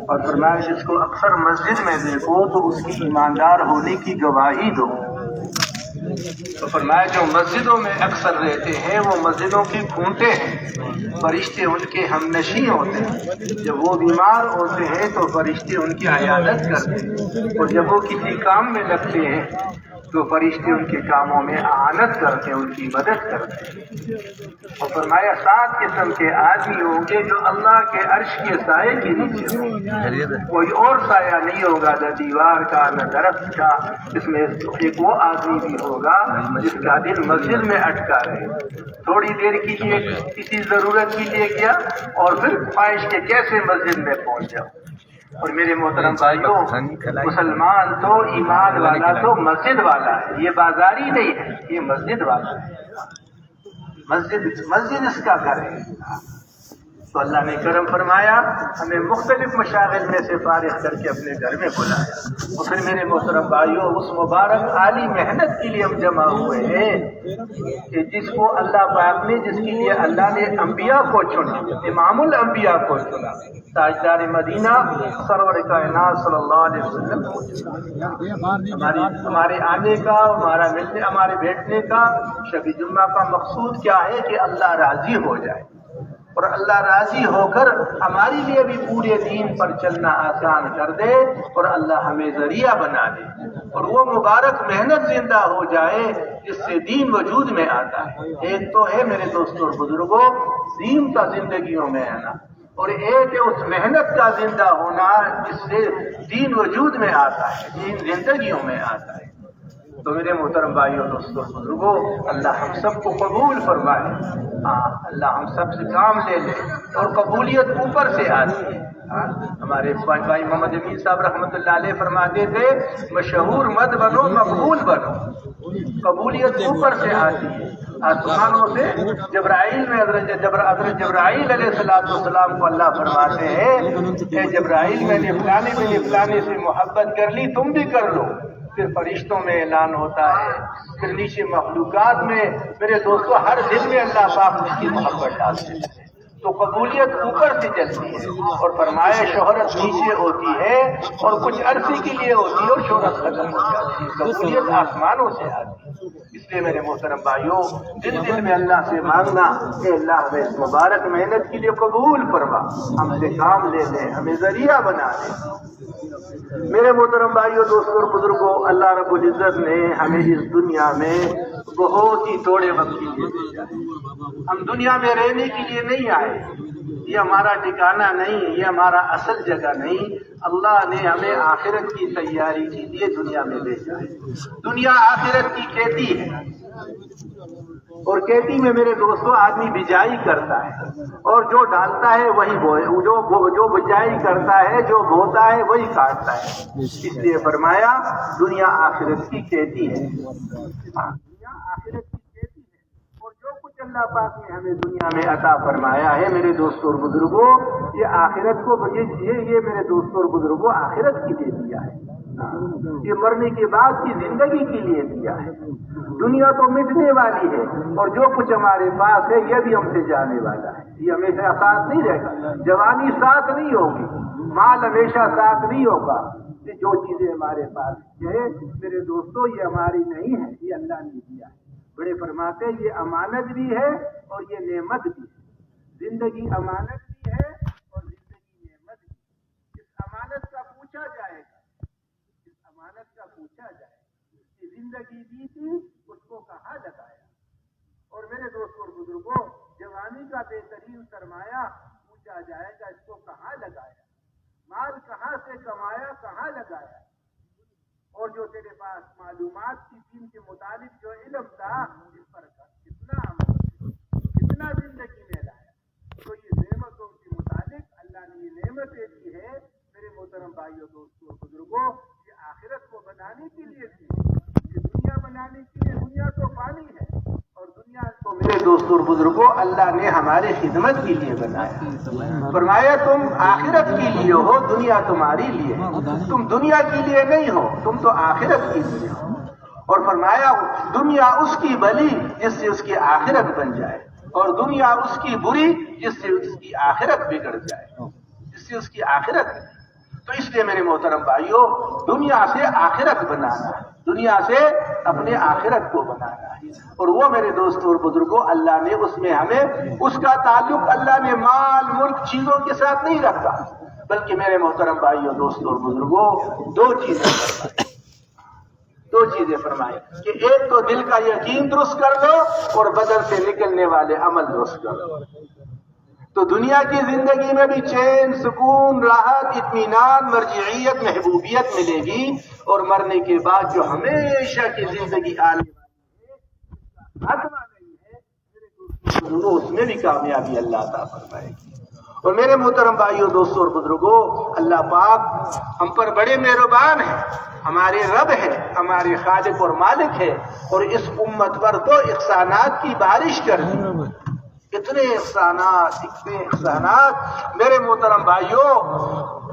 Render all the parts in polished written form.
اور فرمایا جس کو اکثر مسجد میں دیکھو تو اس کی ایماندار ہونے کی گواہی دو۔ تو فرمایا جو مسجدوں میں اکثر رہتے ہیں وہ مسجدوں کی کھونٹیں ہیں، فرشتے ان کے ہم نشیں ہوتے ہیں، جب وہ بیمار ہوتے ہیں تو فرشتے ان کی عیادت کرتے ہیں، اور جب وہ کسی کام میں لگتے ہیں تو فرشتے ان کے کاموں میں اعانت کرتے ہیں، ان کی مدد کرتے ہیں۔ اور فرمایا 7 قسم کے آدمی ہوں گے جو اللہ کے عرش کے سائے کے نیچے ہوں گے، کوئی اور سایہ نہیں ہوگا، نہ دیوار کا نہ درخت کا۔ اس میں ایک وہ آدمی بھی ہوگا جس کا دل مسجد میں اٹکا رہے، تھوڑی دیر کے لیے کسی ضرورت کے لیے گیا اور پھر خواہش کے کیسے مسجد میں پہنچ جاؤ۔ اور میرے محترم بھائیوں، مسلمان تو ایمان والا تو مسجد والا ہے، یہ بازاری نہیں ہے، یہ مسجد والا ہے، مسجد اس کا گھر ہے۔ تو اللہ نے کرم فرمایا، ہمیں مختلف مشاغل میں سے فارغ کر کے اپنے گھر میں بلایا، اور پھر میرے محترم بھائیوں اس مبارک عالی محنت کے لیے ہم جمع ہوئے ہیں کہ جس کو اللہ پاک نے، جس کے لیے اللہ نے انبیاء کو چنا، امام الانبیاء کو چنا، تاجدار مدینہ سرور کائنات صلی اللہ علیہ وسلم کو چنا۔ ہمارے آنے کا، ہمارا ملنے، ہمارے بیٹھنے کا، شب جمعہ کا مقصود کیا ہے کہ اللہ راضی ہو جائے، اور اللہ راضی ہو کر ہمارے لیے بھی پورے دین پر چلنا آسان کر دے، اور اللہ ہمیں ذریعہ بنا دے، اور وہ مبارک محنت زندہ ہو جائے جس سے دین وجود میں آتا ہے۔ ایک تو ہے میرے دوستوں اور بزرگوں دین کا زندگیوں میں آنا، اور ایک ہے اس محنت کا زندہ ہونا جس سے دین وجود میں آتا ہے، دین زندگیوں میں آتا ہے۔ تو میرے محترم بھائیوں دوستوں بزرگوں، اللہ ہم سب کو قبول فرمائے، اللہ ہم سب سے کام لے لے، اور قبولیت اوپر سے آتی ہے۔ ہمارے بھائی محمد امین صاحب رحمۃ اللہ علیہ فرماتے تھے مشہور مت بنو مقبول بنو، قبولیت اوپر سے آتی ہے، آسمانوں سے۔ جبرائیل میں حضرت جبرائیل علیہ السلام کو اللہ فرماتے ہیں کہ جبرائیل میں نے فلانے سے محبت کر لی، تم بھی کر لو۔ پھر فرشتوں میں اعلان ہوتا ہے، پھر نیچے مخلوقات میں، میرے دوستو ہر دل میں اللہ پاک اس کی محبت ڈالتے ہیں۔ تو قبولیت اوپر سے چلتی ہے، اور فرمایا شہرت نیچے ہوتی ہے اور کچھ عرصے کے لیے ہوتی ہے اور شہرت ختم ہو جاتی ہے، قبولیت آسمانوں سے آتی ہے۔ اس لیے میرے محترم بھائیوں دل میں اللہ سے مانگنا کہ اللہ ہمیں اس مبارک محنت کے لیے قبول فرما، ہم سے کام لے لے، ہمیں ذریعہ بنا دے۔ میرے محترم بھائیوں دوستوں اور بزرگوں، اللہ رب العزت نے ہمیں اس دنیا میں بہت ہی تھوڑے وقت کے لیے بھیجا ہے۔ ہم دنیا میں رہنے کے لیے نہیں آئے، یہ ہمارا ٹھکانہ نہیں، یہ ہمارا اصل جگہ نہیں۔ اللہ نے ہمیں آخرت کی تیاری کے لیے دنیا میں بھیجا ہے۔ دنیا آخرت کی کھیتی ہے، اور کھیتی میں میرے دوستوں آدمی بجائی کرتا ہے، اور جو ڈالتا ہے وہی بوئے، جو بجائی کرتا ہے، جو بوتا ہے وہی کاٹتا ہے۔ اس لیے فرمایا دنیا آخرت کی کھیتی ہے، دنیا آخرت کی کھیتی ہے، اور جو کچھ اللہ پاک نے ہمیں دنیا میں عطا فرمایا ہے میرے دوستوں اور بزرگوں، یہ آخرت کو یہ میرے دوستوں اور بزرگوں آخرت کے لیے دیا ہے، یہ مرنے کے بعد کی زندگی کے لیے دیا ہے۔ دنیا تو مٹنے والی ہے، اور جو کچھ ہمارے پاس ہے یہ بھی ہم سے جانے والا ہے، یہ ہمیشہ ساتھ نہیں رہے گا۔ جوانی ساتھ نہیں ہوگی، مال ہمیشہ ساتھ نہیں ہوگا، یہ جو چیزیں ہمارے پاس ہے میرے دوستوں یہ ہماری نہیں ہے، یہ اللہ نے دیا ہے۔ بڑے فرماتے ہیں یہ امانت بھی ہے اور یہ نعمت بھی ہے، زندگی امانت بھی ہے اور زندگی نعمت بھی۔ اس امانت کا پوچھا جائے گا، کہ زندگی دی تھی اس کو کہاں لگایا۔ اور میرے دوستوں اور بزرگوں جوانی کا بہترین سرمایہ پوچھا جائے گا اس کو کہاں لگایا، مال کہاں سے کمایا، کہاں لگایا، اور جو تیرے پاس معلومات کی دین کے متعلق جو علم تھا اس پر کتنا عمل، کتنا زندگی میں لایا۔ تو یہ نعمتوں کے متعلق اللہ نے یہ نعمتیں دی ہے میرے محترم بھائیوں دوستوں اور بزرگوں، یہ آخرت کو بنانے کے لیے تھی، یہ دنیا بنانے کے لیے۔ دنیا تو پانی ہے، اور دنیا تو میرے دوستوں اور بزرگوں اللہ نے ہماری خدمت کے لیے بنایا۔ فرمایا تم آخرت کے لیے ہو، دنیا تمہاری لیے، تم دنیا کے لیے نہیں ہو، تم تو آخرت کے لیے ہو۔ اور فرمایا دنیا اس کی بلی جس سے اس کی آخرت بن جائے، اور دنیا اس کی بری جس سے اس کی آخرت بگڑ جائے، جس سے اس کی آخرت تو اس لیے میرے محترم بھائیوں، دنیا سے آخرت بنانا ہے، دنیا سے اپنے آخرت کو بنانا ہے، اور وہ میرے دوستوں اور بزرگوں اللہ نے اس میں ہمیں اس کا تعلق اللہ نے مال ملک چیزوں کے ساتھ نہیں رکھا، بلکہ میرے محترم بھائیوں دوستوں اور بزرگوں دو چیزیں فرمائے کہ ایک تو دل کا یقین درست کر لو اور بدن سے نکلنے والے عمل درست کر لو، تو دنیا کی زندگی میں بھی چین، سکون، راحت، اطمینان، مرجعیت، محبوبیت ملے گی، اور مرنے کے بعد جو ہمیشہ کی زندگی آنے والی ہے اس میں بھی کامیابی اللہ عطا فرمائے گی۔ اور میرے محترم بھائیوں دوستوں اور بزرگوں، اللہ پاک ہم پر بڑے مہربان ہیں، ہمارے رب ہے، ہمارے خالق اور مالک ہے، اور اس امت پر تو احسانات کی بارش کر دی، اتنے احسانات میرے محترم بھائیوں،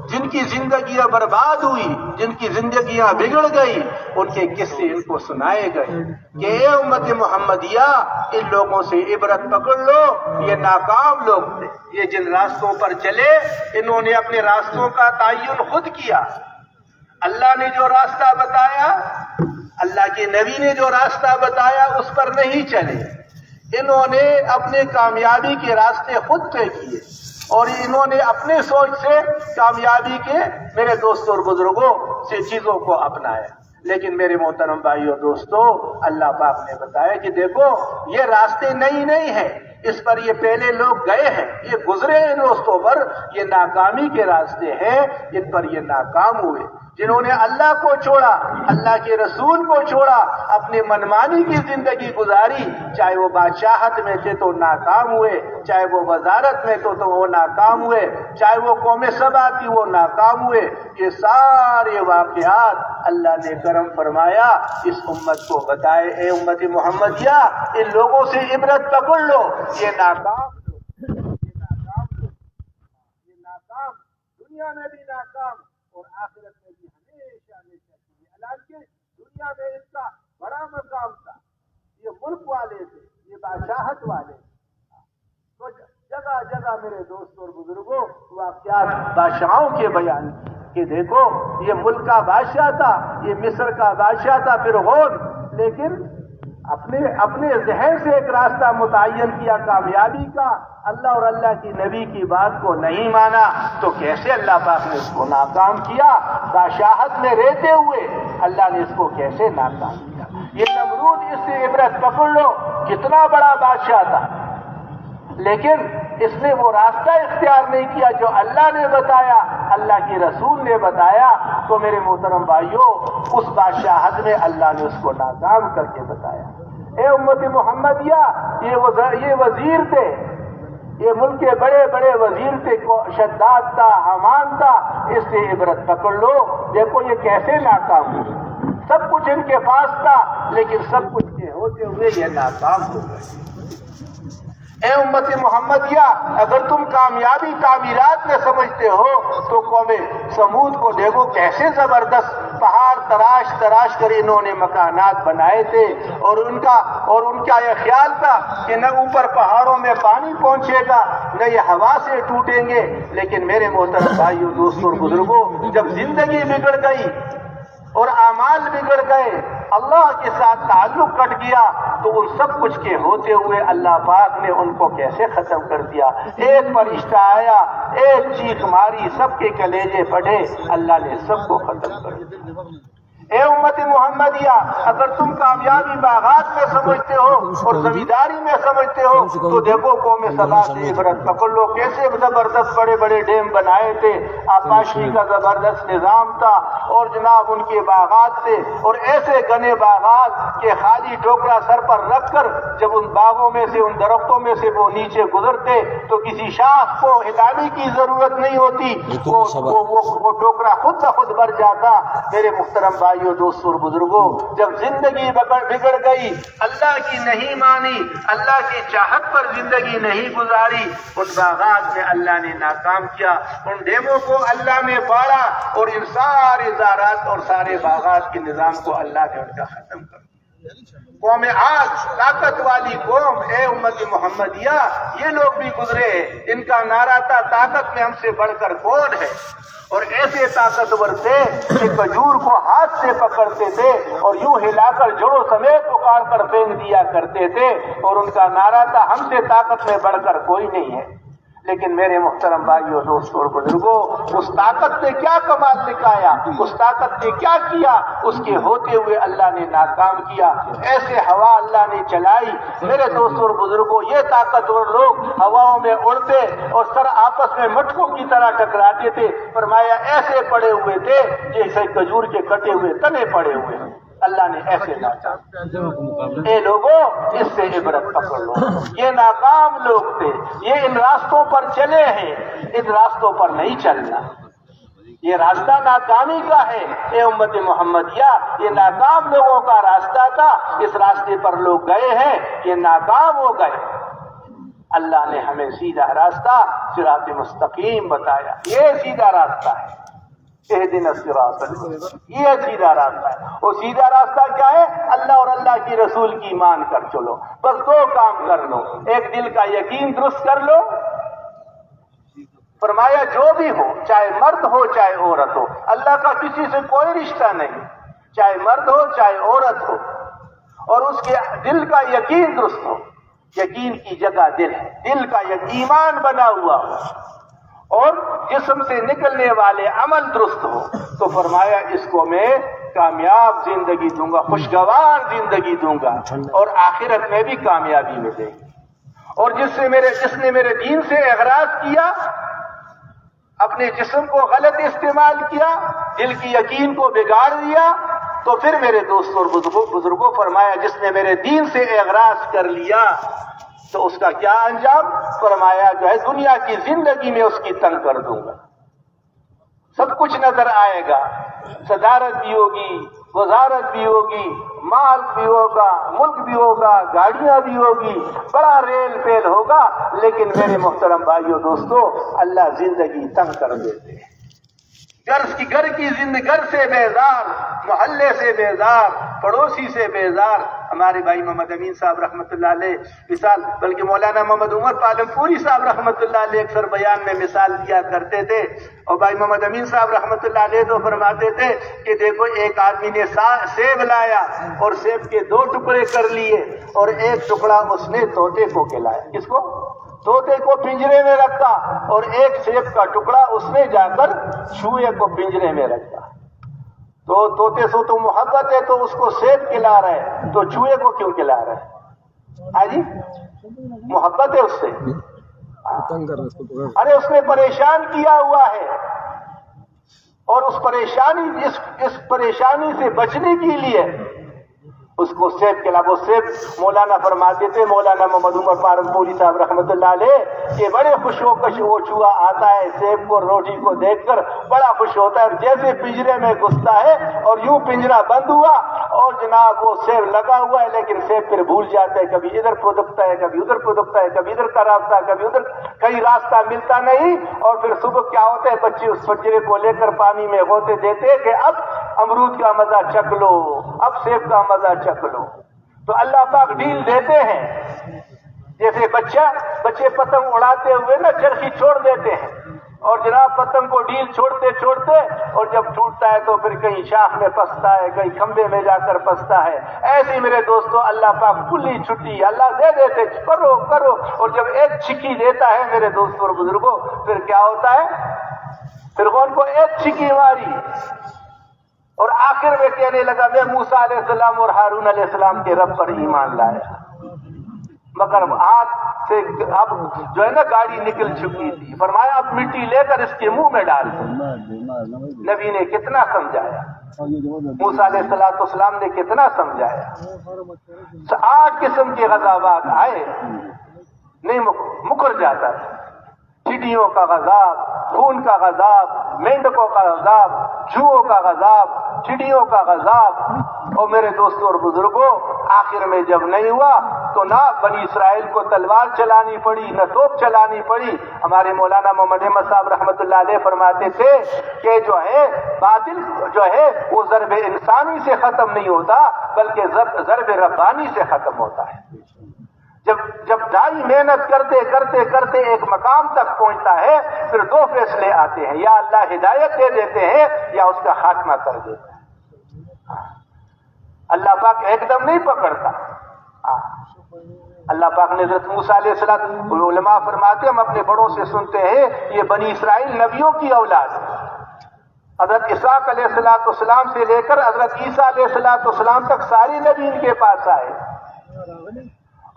جن کی زندگیاں برباد ہوئی، جن کی زندگیاں بگڑ گئی، ان کے قصے ان کو سنائے گئے کہ اے امت محمدیہ، ان لوگوں سے عبرت پکڑ لو، یہ ناکام لوگ تھے، یہ جن راستوں پر چلے انہوں نے اپنے راستوں کا تعین خود کیا، اللہ نے جو راستہ بتایا، اللہ کے نبی نے جو راستہ بتایا اس پر نہیں چلے، انہوں نے اپنے کامیابی کے راستے خود طے کیے، اور انہوں نے اپنے سوچ سے کامیابی کے میرے دوستوں اور بزرگوں سے چیزوں کو اپنایا۔ لیکن میرے محترم بھائیوں دوستوں، اللہ پاک نے بتایا کہ دیکھو یہ راستے نہیں ہیں، اس پر یہ پہلے لوگ گئے ہیں، یہ گزرے ان راستوں پر، یہ ناکامی کے راستے ہیں، ان پر یہ ناکام ہوئے۔ جنہوں نے اللہ کو چھوڑا، اللہ کے رسول کو چھوڑا، اپنی منمانی کی زندگی گزاری، چاہے وہ بادشاہت میں تھے تو ناکام ہوئے، چاہے وہ وزارت میں تو وہ ناکام ہوئے، چاہے وہ قوم سبا تھی وہ ناکام ہوئے۔ یہ سارے واقعات اللہ نے کرم فرمایا، اس امت کو بتائے اے امت محمدیہ، ان لوگوں سے عبرت پکڑ لو، یہ ناکام دنیا میں بھی ناکام اور آخرت میں بھی ہمیشہ چاہیے۔ حالانکہ دنیا میں اس کا بڑا مقام تھا، یہ ملک والے تھے، یہ بادشاہت والے تھے، تو جگہ جگہ میرے دوستوں اور بزرگوں واقعات بادشاہوں کے بیان کہ دیکھو یہ ملک کا بادشاہ تھا، یہ مصر کا بادشاہ تھا فرعون، لیکن اپنے ذہن سے ایک راستہ متعین کیا کامیابی کا، اللہ اور اللہ کی نبی کی بات کو نہیں مانا، تو کیسے اللہ پاک نے اس کو ناکام کیا؟ بادشاہت میں رہتے ہوئے اللہ نے اس کو کیسے ناکام کیا؟ یہ نمرود، اس سے عبرت پکڑ لو، کتنا بڑا بادشاہ تھا، لیکن اس نے وہ راستہ اختیار نہیں کیا جو اللہ نے بتایا، اللہ کے رسول نے بتایا، تو میرے محترم بھائیوں اس بادشاہت میں اللہ نے اس کو ناکام کر کے بتایا۔ اے امت محمدیہ، یہ وزیر تھے، یہ ملک کے بڑے بڑے وزیر تھے، شداد تھا، حمان تھا، اس سے عبرت پکڑ لو، دیکھو یہ کیسے ناکام ہوئے، سب کچھ ان کے پاس تھا لیکن سب کچھ کے ہوتے ہوئے یہ ناکام ہو گئے۔ اے امت محمدیہ، اگر تم کامیابی تعمیرات میں سمجھتے ہو تو قوم سمود کو دیکھو کیسے زبردست پہاڑ تراش کر انہوں نے مکانات بنائے تھے، اور ان کا یہ خیال تھا کہ نہ اوپر پہاڑوں میں پانی پہنچے گا نہ یہ ہوا سے ٹوٹیں گے، لیکن میرے محترم بھائیوں دوستوں اور بزرگوں جب زندگی بگڑ گئی اور اعمال بگڑ گئے، اللہ کے ساتھ تعلق کٹ گیا، تو ان سب کچھ کے ہوتے ہوئے اللہ پاک نے ان کو کیسے ختم کر دیا۔ ایک فرشتہ آیا، ایک چیخ ماری، سب کے کلیجے پھٹے، اللہ نے سب کو ختم کر دیا۔ اے امت محمدیہ، اگر تم کامیابی باغات میں سمجھتے ہو اور زمینداری میں سمجھتے ہو تو دیکھو قوم سبا سے عبرت پکڑ لو، کیسے زبردست بڑے بڑے ڈیم بنائے تھے، آبپاشی کا زبردست نظام تھا، اور جناب ان کے باغات تھے، اور ایسے گنے باغات کہ خالی ٹوکرا سر پر رکھ کر جب ان باغوں میں سے ان درختوں میں سے وہ نیچے گزرتے تو کسی شاخ کو ہلانے کی ضرورت نہیں ہوتی، وہ ٹوکرا خود بخود بھر جاتا۔ میرے محترم بھائیوں دوستوں اور بزرگوں، جب زندگی بگڑ گئی، اللہ کی نہیں مانی، اللہ کی چاہت پر زندگی نہیں گزاری، ان باغات میں اللہ نے ناکام کیا، ان ڈیموں کو اللہ نے پاڑا، اور ان سارے زارات اور سارے باغات کے نظام کو اللہ نے ان کا ختم کر دیا۔ قوم عاد طاقت والی قوم، اے امت محمدیہ یہ لوگ بھی گزرے، ان کا نعرہ تھا طاقت میں ہم سے بڑھ کر کون ہے، اور ایسے طاقتور تھے کہ کھجور کو ہاتھ سے پکڑتے تھے اور یوں ہلا کر جڑوں سمیت اکاڑ کر پھینک دیا کرتے تھے، اور ان کا نعرہ تھا ہم سے طاقت میں بڑھ کر کوئی نہیں ہے۔ لیکن میرے محترم بھائیوں، دوستوں اور بزرگوں، اس طاقت نے کیا کمال دکھایا، اس طاقت نے کیا کیا، اس کے ہوتے ہوئے اللہ نے ناکام کیا۔ ایسے ہوا اللہ نے چلائی، میرے دوستوں اور بزرگوں، یہ طاقتور لوگ ہواؤں میں اڑتے اور سر آپس میں مٹکوں کی طرح ٹکراتے تھے، فرمایا ایسے پڑے ہوئے تھے جیسے کھجور کے کٹے ہوئے تنے پڑے ہوئے ہیں۔ اللہ نے ایسے ناکام، اے لوگوں اس سے عبرت پکڑ لو، یہ ناکام لوگ تھے، یہ ان راستوں پر چلے ہیں، ان راستوں پر نہیں چلنا، یہ راستہ ناکامی کا ہے۔ اے امت محمدیہ یہ ناکام لوگوں کا راستہ تھا، اس راستے پر لوگ گئے ہیں، یہ ناکام ہو گئے۔ اللہ نے ہمیں سیدھا راستہ صراط مستقیم بتایا، یہ سیدھا راستہ ہے، اہدنا الصراط المستقیم، یہ سیدھا راستہ ہے۔ وہ سیدھا راستہ کیا ہے؟ اللہ اور اللہ کی رسول کی مان کر چلو، بس دو کام کر لو، ایک دل کا یقین درست کر لو، فرمایا جو بھی ہو، چاہے مرد ہو چاہے عورت ہو، اللہ کا کسی سے کوئی رشتہ نہیں، چاہے مرد ہو چاہے عورت ہو، اور اس کے دل کا یقین درست ہو، یقین کی جگہ دل ہے، دل کا ایمان بنا ہوا ہو، اور جسم سے نکلنے والے عمل درست ہو، تو فرمایا اس کو میں کامیاب زندگی دوں گا، خوشگوار زندگی دوں گا، اور آخرت میں بھی کامیابی ملے گی۔ اور جس نے میرے دین سے اغراض کیا، اپنے جسم کو غلط استعمال کیا، دل کی یقین کو بگاڑ دیا، تو پھر میرے دوستوں اور بزرگوں فرمایا جس نے میرے دین سے اغراض کر لیا تو اس کا کیا انجام؟ فرمایا جو ہے دنیا کی زندگی میں اس کی تنگ کر دوں گا، سب کچھ نظر آئے گا، صدارت بھی ہوگی، وزارت بھی ہوگی، مال بھی ہوگا، ملک بھی ہوگا، گاڑیاں بھی ہوگی، بڑا ریل پیل ہوگا، لیکن میرے محترم بھائیوں دوستوں اللہ زندگی تنگ کر دیتے ہیں۔ گھر کی زندگی، گھر سے بیزار، محلے سے بیزار، پڑوسی سے بیزار۔ ہمارے بھائی محمد امین صاحب رحمۃ اللہ علیہ مثال، بلکہ مولانا محمد عمر پالم پوری صاحب رحمۃ اللہ علیہ اکثر بیان میں مثال دیا کرتے تھے، اور بھائی محمد امین صاحب رحمۃ اللہ علیہ تو فرماتے تھے کہ دیکھو ایک آدمی نے سیب لایا اور سیب کے 2 ٹکڑے کر لیے، اور ایک ٹکڑا اس نے طوطے کو کھلایا، کس کو؟ طوطے کو پنجرے میں رکھا، اور ایک سیب کا ٹکڑا اس نے جا کر چوہے کو پنجرے میں رکھا۔ تو طوطے سے تو محبت ہے تو اس کو سیب کھلا رہا ہے، تو چوہے کو کیوں کھلا رہا ہے؟ ہاں جی، محبت ہے اس سے، ارے اس نے پریشان کیا ہوا ہے، اور اس پریشانی سے بچنے کے لیے اس کو سیب کھلا۔ وہ سیب مولانا فرماتے تھے، مولانا محمد عمر پالم پوری صاحب رحمۃ اللہ علیہ، کہ بڑے خوش ہو کر وہ چوہا آتا ہے سیب کو روٹی کو دیکھ کر بڑا خوش ہوتا ہے، جیسے پنجرے میں گھستا ہے اور یوں پنجرا بند ہوا اور جناب وہ سیب لگا ہوا ہے، لیکن سیب پھر بھول جاتا ہے، کبھی ادھر پھدکتا ہے، کبھی ادھر پھدکتا ہے، کبھی ادھر کا راستہ، کبھی ادھر، کہیں راستہ ملتا نہیں، اور پھر صبح کیا ہوتا ہے بچے اس پنجرے کو لے کر پانی میں غوطے دیتے کہ اب امرود کا مزہ چکھ لو، اب سیب کا مزہ چکھ لو۔ تو اللہ پاک ڈیل دیتے ہیں، جیسے بچے پتنگ اڑاتے ہوئے نا چرخی چھوڑ دیتے ہیں، اور جناب پتنگ کو ڈیل چھوڑتے چھوڑتے، اور جب ٹوٹتا ہے تو پھر کہیں شاخ میں پھنستا ہے، کہیں کھمبے میں جا کر پھنستا ہے۔ ایسے میرے دوستو اللہ پاک کلی چھٹی اللہ دے دیتے، کرو کرو، اور جب ایک چھکی دیتا ہے میرے دوستوں اور بزرگوں، پھر کیا ہوتا ہے؟ فرعون کو ایک چھکی ماری، اور آخر میں کہنے لگا میں موسیٰ علیہ السلام اور ہارون علیہ السلام کے رب پر ایمان لایا، مگر ہاتھ سے اب جو ہے نا گاڑی نکل چکی تھی، فرمایا اب مٹی لے کر اس کے منہ میں ڈال دو۔ نبی نے کتنا سمجھایا، موسیٰ علیہ السلام نے کتنا سمجھایا۔ 8 قسم کے غضبات آئے، نہیں مکر جاتا تھا، چڑیوں کا غضب، خون کا غضب، مینڈکوں کا غضب، چوہوں کا غضب، چڑیوں کا غضب، اور میرے دوستوں اور بزرگوں آخر میں جب نہیں ہوا تو نہ بنی اسرائیل کو تلوار چلانی پڑی، نہ توپ چلانی پڑی۔ ہمارے مولانا محمد احمد صاحب رحمۃ اللہ علیہ فرماتے تھے کہ جو ہے باطل جو ہے وہ ضرب انسانی سے ختم نہیں ہوتا بلکہ ضرب ربانی سے ختم ہوتا ہے۔ جب دائی محنت کرتے کرتے کرتے ایک مقام تک پہنچتا ہے، پھر دو فیصلے آتے ہیں، یا اللہ ہدایت دے دیتے ہیں یا اس کا خاتمہ کر دیتا ہے۔ اللہ پاک ایک دم نہیں پکڑتا۔ اللہ پاک نے حضرت موسیٰ علیہ السلام، علماء فرماتے ہیں ہم اپنے بڑوں سے سنتے ہیں یہ بنی اسرائیل نبیوں کی اولاد ہے۔ حضرت اسحاق علیہ السلام سے لے کر حضرت عیسیٰ علیہ السلام تک ساری نبی ان کے پاس آئے۔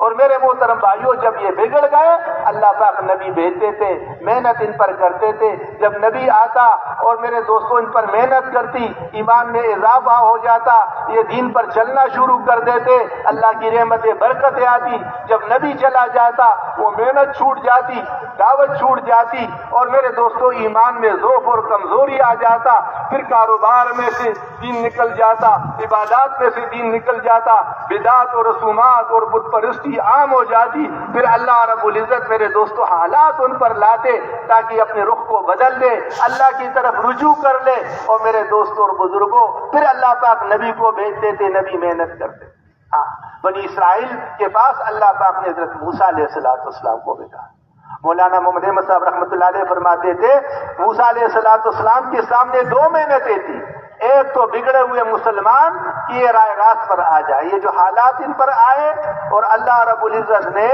اور میرے محترم بھائیوں، جب یہ بگڑ گئے اللہ پاک نبی بھیجتے تھے، محنت ان پر کرتے تھے۔ جب نبی آتا اور میرے دوستوں ان پر محنت کرتی، ایمان میں اضافہ ہو جاتا، یہ دین پر چلنا شروع کر دیتے، اللہ کی رحمت برکتیں آتی۔ جب نبی چلا جاتا وہ محنت چھوٹ جاتی، دعوت چھوٹ جاتی، اور میرے دوستوں ایمان میں ضعف اور کمزوری آ جاتا، پھر کاروبار میں سے دین نکل جاتا، عبادات میں سے دین نکل جاتا، بدعات اور رسومات اور بت پرستی عام ہو جاتی۔ پھر اللہ رب العزت میرے دوستوں حالات ان پر لاتے تاکہ اپنے رخ کو بدل دے، اللہ کی طرف رجوع کر لے۔ اور میرے دوستوں اور بزرگوں، پھر اللہ پاک نبی کو بھیجتے تھے، نبی محنت کرتے۔ بنی اسرائیل کے پاس اللہ پاک نے حضرت موسیٰ علیہ السلام کو بھیجا۔ مولانا محمد احمد صاحب رحمۃ اللہ علیہ فرماتے تھے موسیٰ علیہ السلام کے سامنے دو محنتیں تھیں، ایک تو بگڑے ہوئے مسلمان کی یہ رائے راست پر آ جائے، یہ جو حالات ان پر آئے، اور اللہ رب العزت نے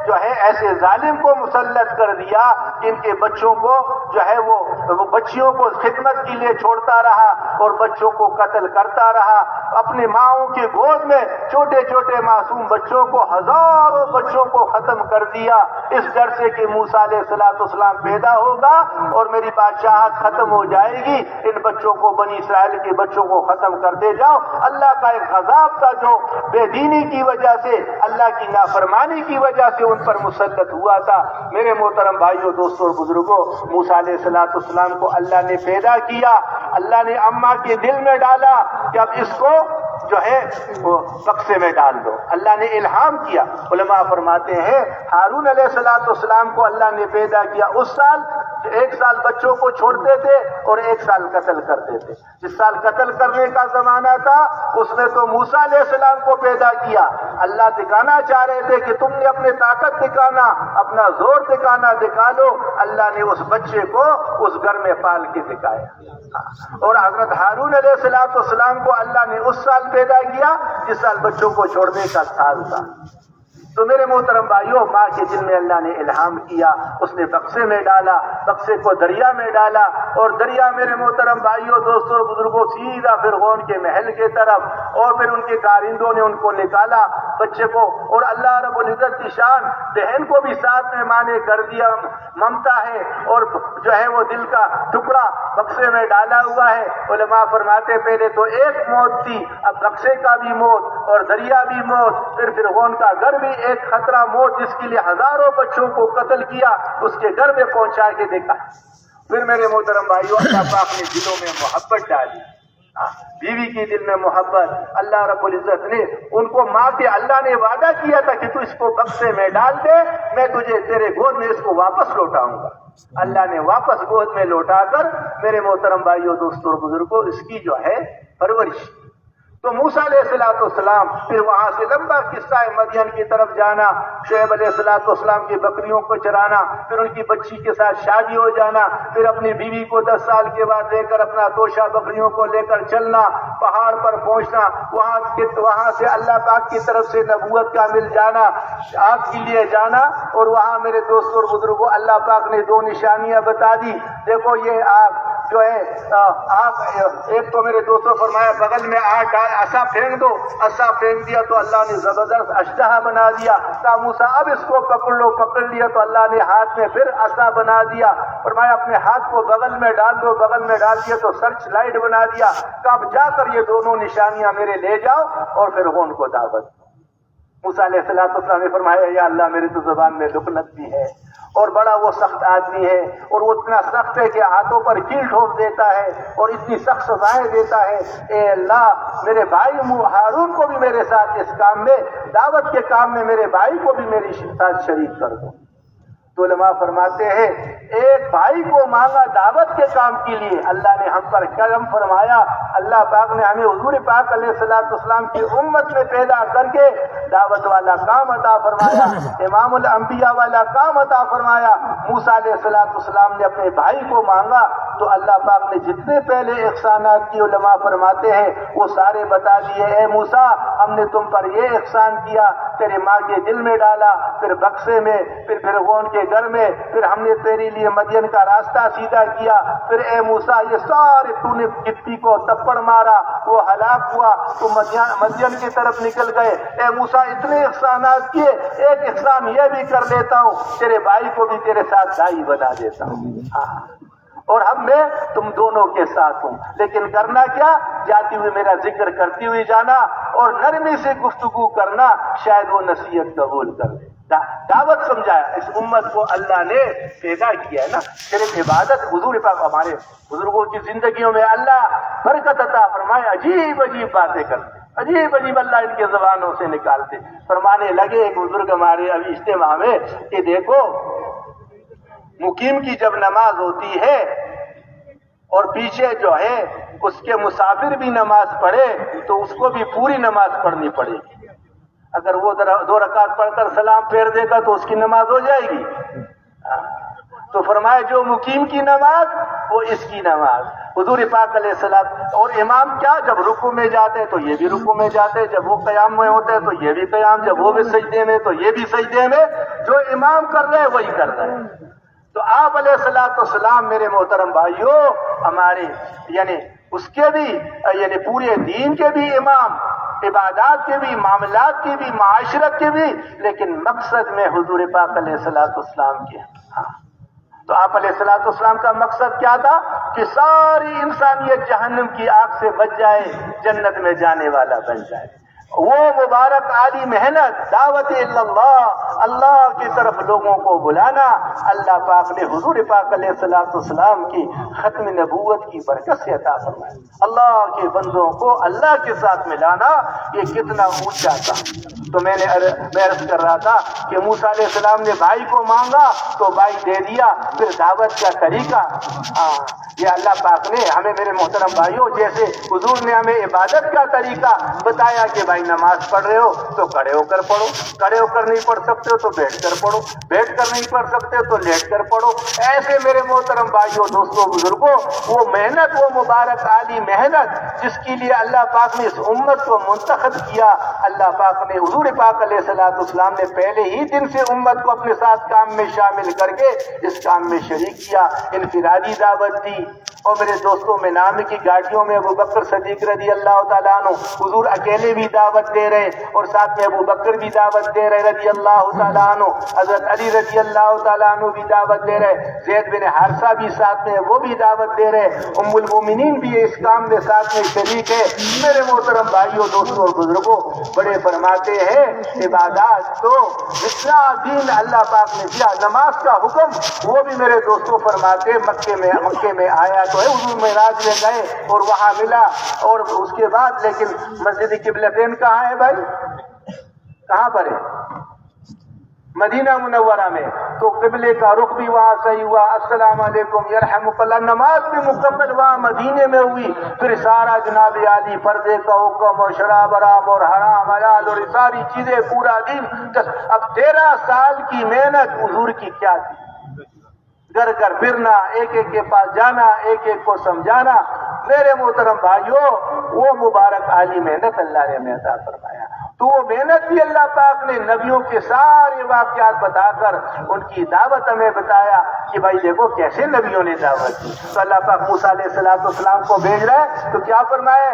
جو ہے ایسے ظالم کو مسلط کر دیا کہ ان کے بچوں کو جو ہے وہ بچیوں کو خدمت کے لیے چھوڑتا رہا اور بچوں کو قتل کرتا رہا۔ اپنی ماؤں کی گود میں چھوٹے چھوٹے معصوم بچوں کو، ہزاروں بچوں کو ختم کر دیا، اس ڈر سے کہ موسیٰ علیہ السلام پیدا ہوگا اور میری بادشاہت ختم ہو جائے گی، ان بچوں کو بنی اسرائیل کے بچوں کو ختم کرتے جاؤ۔ اللہ کا ایک غضب تھا جو بے دینی کی وجہ سے، اللہ کی نافرمانی کی وجہ سے ان پر مسلط ہوا تھا۔ میرے محترم بھائیوں، دوستوں اور بزرگوں، موسیٰ علیہ السلام کو اللہ نے پیدا کیا، اللہ نے اماں کے دل میں ڈالا کہ اب اس کو جو ہے وہ بکسے میں ڈال دو، اللہ نے الہام کیا۔ علماء فرماتے ہیں ہارون علیہ السلام کو اللہ نے پیدا کیا، اس سال ایک سال بچوں کو چھوڑتے تھے اور ایک سال قتل کرتے تھے۔ جس سال قتل کرنے کا زمانہ تھا اس میں تو موسیٰ علیہ السلام کو پیدا کیا، اللہ دکھانا چاہ رہے تھے کہ تم نے اپنے طاقت دکھانا، اپنا زور دکھانا، دکھا لو۔ اللہ نے اس بچے کو اس گھر میں پال کے دکھایا، اور حضرت ہارون علیہ السلام کو اللہ نے اس سال پیدا کیا جس سال بچوں کو چھوڑنے کا سال تھا۔ تو میرے محترم بھائیوں، ماں کے دل میں اللہ نے الہام کیا، اس نے بکسے میں ڈالا، بکسے کو دریا میں ڈالا، اور دریا میرے محترم بھائیوں، دوستوں اور بزرگوں سیدھا فرعون کے محل کے طرف، اور پھر ان کے کارندوں نے ان کو نکالا بچے کو، اور اللہ رب العزت کی شان، بہن کو بھی ساتھ میں ماں نے کر دیا، ممتا ہے، اور جو ہے وہ دل کا ٹکڑا بکسے میں ڈالا ہوا ہے۔ علماء فرماتے پہلے تو ایک موت تھی، اب بکسے کا بھی موت اور دریا بھی موت، پھر فرعون کا گھر بھی ایک خطرہ موت، جس کے لیے ہزاروں بچوں کو قتل کیا، اس کے گھر میں پہنچا کے دیکھا۔ پھر میرے محترم بھائیوں، اللہ پاک نے دلوں میں محبت ڈالی، بیوی کے دل میں محبت، اللہ رب العزت نے ان کو ماں کے، اللہ نے وعدہ کیا تھا کہ تو اس کو بکسے میں ڈال دے، میں تجھے تیرے گود میں اس کو واپس لوٹاؤں گا۔ اللہ نے واپس گود میں لوٹا کر میرے محترم بھائیوں، دوستوں اور بزرگوں اس کی جو ہے پرورش۔ تو موسیٰ علیہ السلام پھر وہاں سے لمبا قصہ ہے، مدین کی طرف جانا، شعیب علیہ السلام کی بکریوں کو چرانا، پھر ان کی بچی کے ساتھ شادی ہو جانا، پھر اپنی بیوی کو 10 سال کے بعد لے کر اپنا توشہ بکریوں کو لے کر چلنا، پہاڑ پر پہنچنا، وہاں سے اللہ پاک کی طرف سے نبوت کا مل جانا، آگ کے لیے جانا، اور وہاں میرے دوستوں اور بزرگوں اللہ پاک نے 2 نشانیاں بتا دی۔ دیکھو یہ آگ جو ہے آگ، ایک تو میرے دوستوں فرمایا بغل میں آگ ڈال، عصا پھینک دو، عصا پھینک دیا تو اللہ نے زبردست اشتہا بنا دیا، کہا موسیٰ اب اس کو پکڑ لو، پکڑ لیا تو اللہ نے ہاتھ میں پھر عصا بنا دیا، فرمایا اپنے ہاتھ کو بغل میں ڈال دو، بغل میں ڈال دیا تو سرچ لائٹ بنا دیا، کہا اب جا کر یہ 2 نشانیاں میرے لے جاؤ اور پھر فرعون کو دعوت۔ موسیٰ علیہ السلام نے فرمایا یا اللہ میری تو زبان میں لکنت بھی ہے اور بڑا وہ سخت آدمی ہے، اور وہ اتنا سخت ہے کہ ہاتھوں پر کیل ٹھوک دیتا ہے اور اتنی سخت سزائیں دیتا ہے۔ اے اللہ میرے بھائی ہارون کو بھی میرے ساتھ اس کام میں، دعوت کے کام میں میرے بھائی کو بھی میری ساتھ شریک کر دو۔ تو علماء فرماتے ہیں ایک بھائی کو مانگا دعوت کے کام کے لیے، اللہ نے ہم پر کرم فرمایا، اللہ پاک نے ہمیں حضور پاک علیہ الصلوۃ والسلام کی امت میں پیدا کر کے دعوت والا کام عطا فرمایا، امام الانبیاء والا کام عطا فرمایا۔ موسیٰ علیہ الصلوۃ والسلام نے اپنے بھائی کو مانگا تو اللہ پاک نے جتنے پہلے احسانات کی علماء فرماتے ہیں وہ سارے بتا دیے۔ اے موسیٰ ہم نے تم پر یہ احسان کیا، تیرے ماں کے دل میں ڈالا، پھر بکسے میں، پھر فرعون کے گھر میں، پھر ہم نے تیرے لیے مدین کا راستہ سیدھا کیا، پھر اے موسیٰ یہ سارے تو نے کتی کو تپڑ مارا، وہ ہلاک ہوا، تو مدین کی طرف نکل گئے۔ اے موسیٰ اتنے احسانات کیے، ایک احسان یہ بھی کر لیتا ہوں، تیرے بھائی کو بھی تیرے ساتھ دائی بنا دیتا ہوں، اور ہم میں تم دونوں کے ساتھ ہوں، لیکن کرنا کیا، جاتی ہوئی میرا ذکر کرتی ہوئی جانا اور نرمی سے گفتگو کرنا، شاید وہ نصیحت قبول کر لے۔ دعوت سمجھایا، اس امت کو اللہ نے پیدا کیا ہے نا، صرف عبادت۔ حضور پاک ہمارے بزرگوں کی زندگیوں میں اللہ برکت عطا فرمایا، عجیب عجیب باتیں کرتے، عجیب عجیب اللہ ان کے زبانوں سے نکالتے۔ فرمانے لگے ایک بزرگ ہمارے ابھی اجتماع میں کہ دیکھو مقیم کی جب نماز ہوتی ہے اور پیچھے جو ہے اس کے مسافر بھی نماز پڑھے تو اس کو بھی پوری نماز پڑھنی پڑے گی۔ اگر وہ 2 رکعت پڑھ کر سلام پھیر دے گا تو اس کی نماز ہو جائے گی۔ تو فرمائے جو مقیم کی نماز وہ اس کی نماز۔ حضور پاک علیہ السلام اور امام کیا، جب رکوع میں جاتے تو یہ بھی رکوع میں جاتے، جب وہ قیام میں ہوتے تو یہ بھی قیام، جب وہ بھی سجدے میں تو یہ بھی سجدے میں، جو امام کر رہے وہی کر رہے۔ تو آپ علیہ الصلوۃ والسلام میرے محترم بھائیوں ہمارے یعنی اس کے بھی یعنی پورے دین کے بھی امام، عبادات کے بھی، معاملات کے بھی، معاشرت کے بھی، لیکن مقصد میں حضور پاک علیہ الصلوۃ والسلام کے تو آپ علیہ الصلوۃ والسلام کا مقصد کیا تھا کہ ساری انسانیت جہنم کی آگ سے بچ جائے، جنت میں جانے والا بن جائے۔ وہ مبارک عالی محنت، دعوت اللہ، اللہ کی طرف لوگوں کو بلانا، اللہ پاک نے حضور پاک علیہ الصلوۃ والسلام کی ختم نبوت کی برکت سے عطا فرمایا۔ اللہ کے بندوں کو اللہ کے ساتھ ملانا یہ کتنا اونچا تھا۔ تو میں عرض کر رہا تھا کہ موسیٰ علیہ السلام نے بھائی کو مانگا تو بھائی دے دیا، پھر دعوت کا طریقہ یہ اللہ پاک نے ہمیں میرے محترم بھائیوں، جیسے حضور نے ہمیں عبادت کا طریقہ بتایا کہ بھائی نماز پڑھ رہے ہو تو کھڑے ہو کر پڑھو، کھڑے ہو کر نہیں پڑھ سکتے ہو تو بیٹھ کر پڑھو، بیٹھ کر نہیں پڑھ سکتے تو لیٹ کر پڑھو۔ ایسے میرے محترم بھائیوں، دوستوں، بزرگوں، وہ محنت، وہ مبارک عالی محنت جس کے لیے اللہ پاک نے اس امت کو منتخب کیا، اللہ پاک نے حضور پاک علیہ الصلوۃ والسلام نے پہلے ہی دن سے امت کو اپنے ساتھ کام میں شامل کر کے اس کام میں شریک کیا، انفرادی دعوت دی۔ اور میرے دوستوں میں نام کی گاڑیوں میں ابو بکر صدیق رضی اللہ تعالیٰ عنہ، حضور اکیلے بھی دعوت دے رہے اور ساتھ میں ابو بکر بھی دعوت دے رہے رضی اللہ تعالیٰ عنہ، حضرت علی رضی اللہ تعالیٰ عنہ بھی دعوت دے رہے، زید بن حارثہ بھی ساتھ میں وہ بھی دعوت دے رہے، ام المومنین بھی اس کام میں ساتھ میں شریک ہے۔ میرے محترم بھائیوں، دوستوں اور بزرگوں، بڑے فرماتے ہیں عبادات تو جتنا دین اللہ پاک نے دیا، نماز کا حکم وہ بھی میرے دوستوں فرماتے مکے میں آیا تو ہے، حضور معراج میں گئے اور وہاں ملا، اور اس کے بعد لیکن مسجد قبلتین کہاں ہے بھائی؟ کہاں پر ہے؟ مدینہ منورہ میں، تو قبلے کا رخ بھی وہاں صحیح ہوا، السلام علیکم یرحمک اللہ، نماز بھی مکمل وہاں مدینے میں ہوئی، پھر سارا جناب عالی پردے کا حکم اور شراب حرام اور حرام حلال اور ساری چیزیں پورا دن۔ اب 13 سال کی محنت حضور کی کیا تھی، گھر گھر پھرنا، ایک ایک کے پاس جانا، ایک ایک کو سمجھانا۔ میرے محترم بھائیوں، وہ مبارک عالی محنت اللہ نے ہمیں عطا فرمایا۔ تو وہ محنت بھی اللہ پاک نے نبیوں کے سارے واقعات بتا کر ان کی دعوت ہمیں بتایا کہ بھائی دیکھو کیسے نبیوں نے دعوت دی۔ تو اللہ پاک موسیٰ علیہ الصلوۃ والسلام کو بھیج رہا ہے تو کیا فرمایا،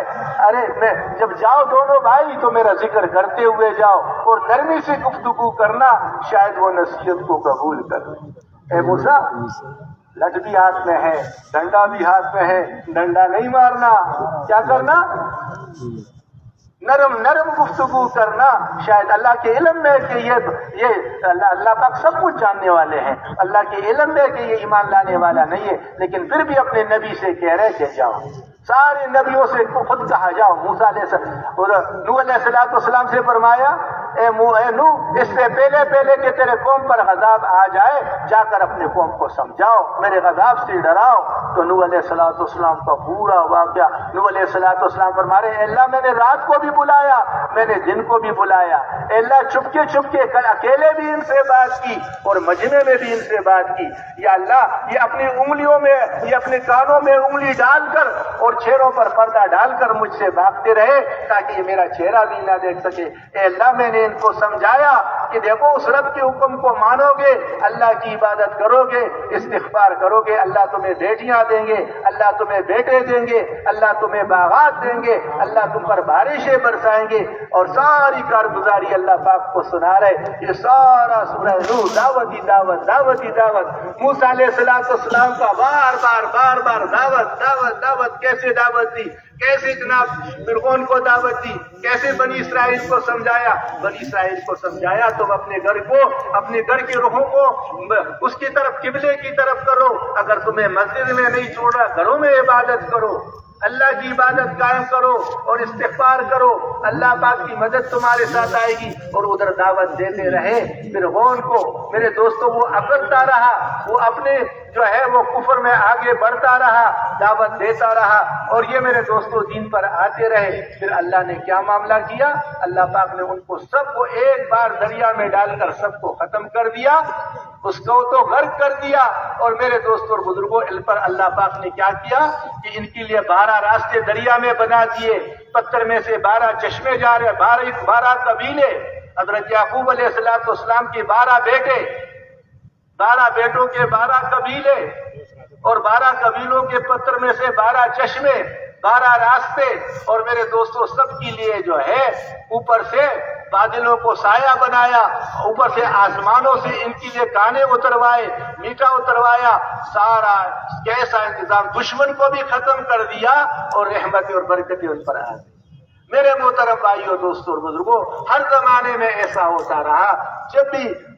ارے میں جب جاؤ دونوں بھائی تو میرا ذکر کرتے ہوئے جاؤ اور نرمی سے گفتگو کرنا، شاید وہ نصیحت کو قبول کر لیں۔ اے موسیٰ، لٹ بھی ہاتھ میں ہے، ڈنڈا بھی ہاتھ میں ہے، ڈنڈا نہیں مارنا، کیا کرنا؟ نرم نرم گفتگو کرنا شاید اللہ کے علم میں کہ یہ اللہ پاک سب کچھ جاننے والے ہیں، اللہ کے علم میں کہ یہ ایمان لانے والا نہیں ہے، لیکن پھر بھی اپنے نبی سے کہہ رہے کہ جاؤ، سارے نبیوں سے خود کہا جاؤ۔ موسیٰ علیہ السلام اور نوح علیہ السلام سے فرمایا اے نوح، اس سے پہلے کہ تیرے قوم پر عذاب آ جائے جا کر اپنے قوم کو سمجھاؤ، میرے عذاب سے ڈراؤ۔ تو نوح علیہ السلام کا پورا واقعہ، نوح علیہ السلام فرما رہے ہیں اللہ میں نے رات کو بھی بلایا، میں نے دن کو بھی بلایا، اللہ چھپ کے اکیلے بھی ان سے بات کی اور مجمع میں بھی ان سے بات کی۔ یا اللہ یہ اپنی انگلیوں میں، یہ اپنے کانوں میں انگلی ڈال کر اور چہروں پر پردہ ڈال کر مجھ سے بھاگتے رہے تاکہ یہ میرا چہرہ بھی نہ دیکھ سکے۔ اے اللہ میں نے ان کو سمجھایا کہ دیکھو اس رب کے حکم کو مانو گے، اللہ کی عبادت کرو گے، استغفار کرو گے، اللہ تمہیں بیٹیاں دیں گے، اللہ تمہیں بیٹے دیں گے، اللہ تمہیں باغات دیں گے، اللہ تم پر بارشیں برسائیں گے، اور ساری کارگزاری اللہ پاک کو سنا رہے۔ یہ سارا سورہ نوح دعوت ہی دعوت، دعوت ہی دعوت۔ موسیٰ علیہ السلام کا بار بار دعوت کیسے دعوت دی، کیسے جناب فرعون کو دعوت دی، کیسے بنی اسرائیل کو سمجھایا۔ بنی اسرائیل کو سمجھایا تم اپنے گھر کو، اپنے گھر کے روحوں کو اس کی طرف، قبلے کی طرف کرو۔ اگر تمہیں مسجد میں نہیں چھوڑ رہا، گھروں میں عبادت کرو، اللہ کی عبادت قائم کرو اور استغفار کرو، اللہ پاک کی مدد تمہارے ساتھ آئے گی۔ اور ادھر دعوت دیتے رہے فرعون کو۔ میرے دوستوں وہ اکڑتا رہا، وہ اپنے جو ہے وہ کفر میں آگے بڑھتا رہا، دعوت دیتا رہا، اور یہ میرے دوستوں دین پر آتے رہے۔ پھر اللہ نے کیا معاملہ کیا؟ اللہ پاک نے ان کو سب کو ایک بار دریا میں ڈال کر سب کو ختم کر دیا، اس کو تو غرق کر دیا۔ اور میرے دوستوں اور بزرگوں ان پر اللہ پاک نے کیا کیا کہ ان کے لیے 12 راستے دریا میں بنا دیے، پتھر میں سے 12 چشمے جا رہے، 12 قبیلے، حضرت یعقوب علیہ السلام کے 12 بیٹے، 12 بیٹوں کے 12 قبیلے، اور 12 قبیلوں کے پتھر میں سے 12 چشمے، 12 راستے، اور میرے دوستوں سب کے لیے جو ہے اوپر سے بادلوں کو سایہ بنایا، اوپر سے آسمانوں سے ان کے لیے کانے اتروائے، میٹھا اتروایا، سارا کیسا انتظام، دشمن کو بھی ختم کر دیا اور رحمت اور برکتیں ان پر آ گئی۔ میرے محترم بھائیوں، دوستوں اور بزرگوں، ہر زمانے میں ایسا ہوتا رہا۔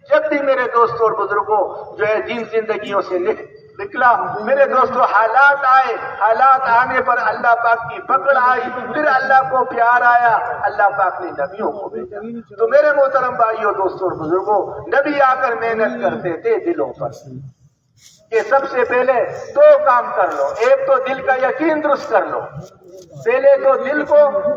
جب بھی میرے دوستوں اور بزرگوں جو ہے دین زندگیوں سے نکلا، میرے دوستوں حالات آئے، حالات آنے پر اللہ پاک کی پکڑ آئی، پھر اللہ کو پیار آیا، اللہ پاک نے نبیوں کو بھیجا۔ تو میرے محترم بھائیوں، دوستوں اور بزرگوں، نبی آ کر محنت کرتے تھے دلوں پر کہ سب سے پہلے 2 کام کر لو۔ ایک تو دل کا یقین درست کر لو، پہلے تو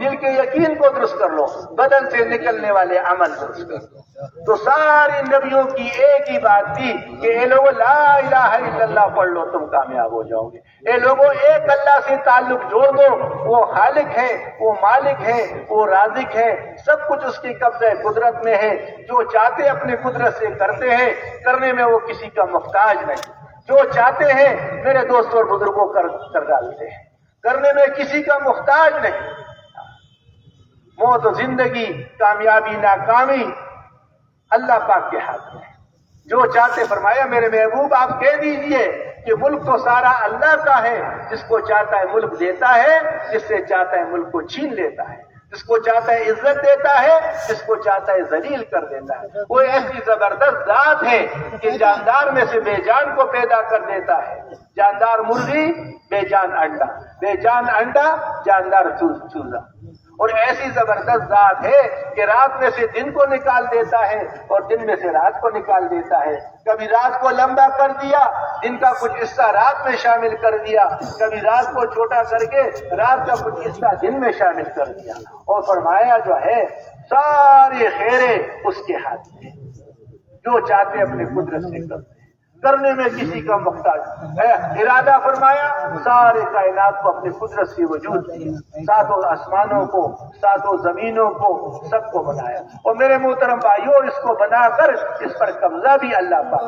دل کے یقین کو درست کر لو، بدن سے نکلنے والے عمل درست کر لو۔ تو ساری نبیوں کی ایک ہی بات تھی کہ اے لوگوں لا الہ الا اللہ پڑھ لو، تم کامیاب ہو جاؤ گے۔ اے لوگوں ایک اللہ سے تعلق جوڑ دو، وہ خالق ہے، وہ مالک ہے، وہ رازق ہے، سب کچھ اس کی قبضہ قدرت میں ہے، جو چاہتے اپنی قدرت سے کرتے ہیں، کرنے میں وہ کسی کا محتاج نہیں، جو چاہتے ہیں میرے دوستوں اور بزرگوں کر ڈالتے ہیں، کرنے میں کسی کا محتاج نہیں۔ موت و زندگی، کامیابی ناکامی اللہ پاک کے ہاتھ میں ہے، جو چاہتے فرمایا میرے محبوب آپ کہہ دیجئے کہ ملک تو سارا اللہ کا ہے، جس کو چاہتا ہے ملک دیتا ہے، جس سے چاہتا ہے ملک کو چھین لیتا ہے، جس کو چاہتا ہے عزت دیتا ہے، جس کو چاہتا ہے ذلیل کر دیتا ہے۔ وہ ایسی زبردست ذات ہے کہ جاندار میں سے بے جان کو پیدا کر دیتا ہے، جاندار مرغی، بے جان انڈا، بے جان انڈا، جاندار چوزا، اور ایسی زبردست ذات ہے کہ رات میں سے دن کو نکال دیتا ہے اور دن میں سے رات کو نکال دیتا ہے۔ کبھی رات کو لمبا کر دیا، دن کا کچھ حصہ رات میں شامل کر دیا، کبھی رات کو چھوٹا کر کے رات کا کچھ حصہ دن میں شامل کر دیا، اور فرمایا جو ہے سارے خیرے اس کے ہاتھ میں، جو چاہتے اپنے قدرت سے کرتے، کرنے میں کسی کا محتاج ہے۔ ارادہ فرمایا سارے کائنات کو اپنی قدرت سے وجود دیا، 7 آسمانوں کو، 7 زمینوں کو، سب کو بنایا، اور میرے محترم بھائیوں اس کو بنا کر اس پر قبضہ بھی اللہ پاک،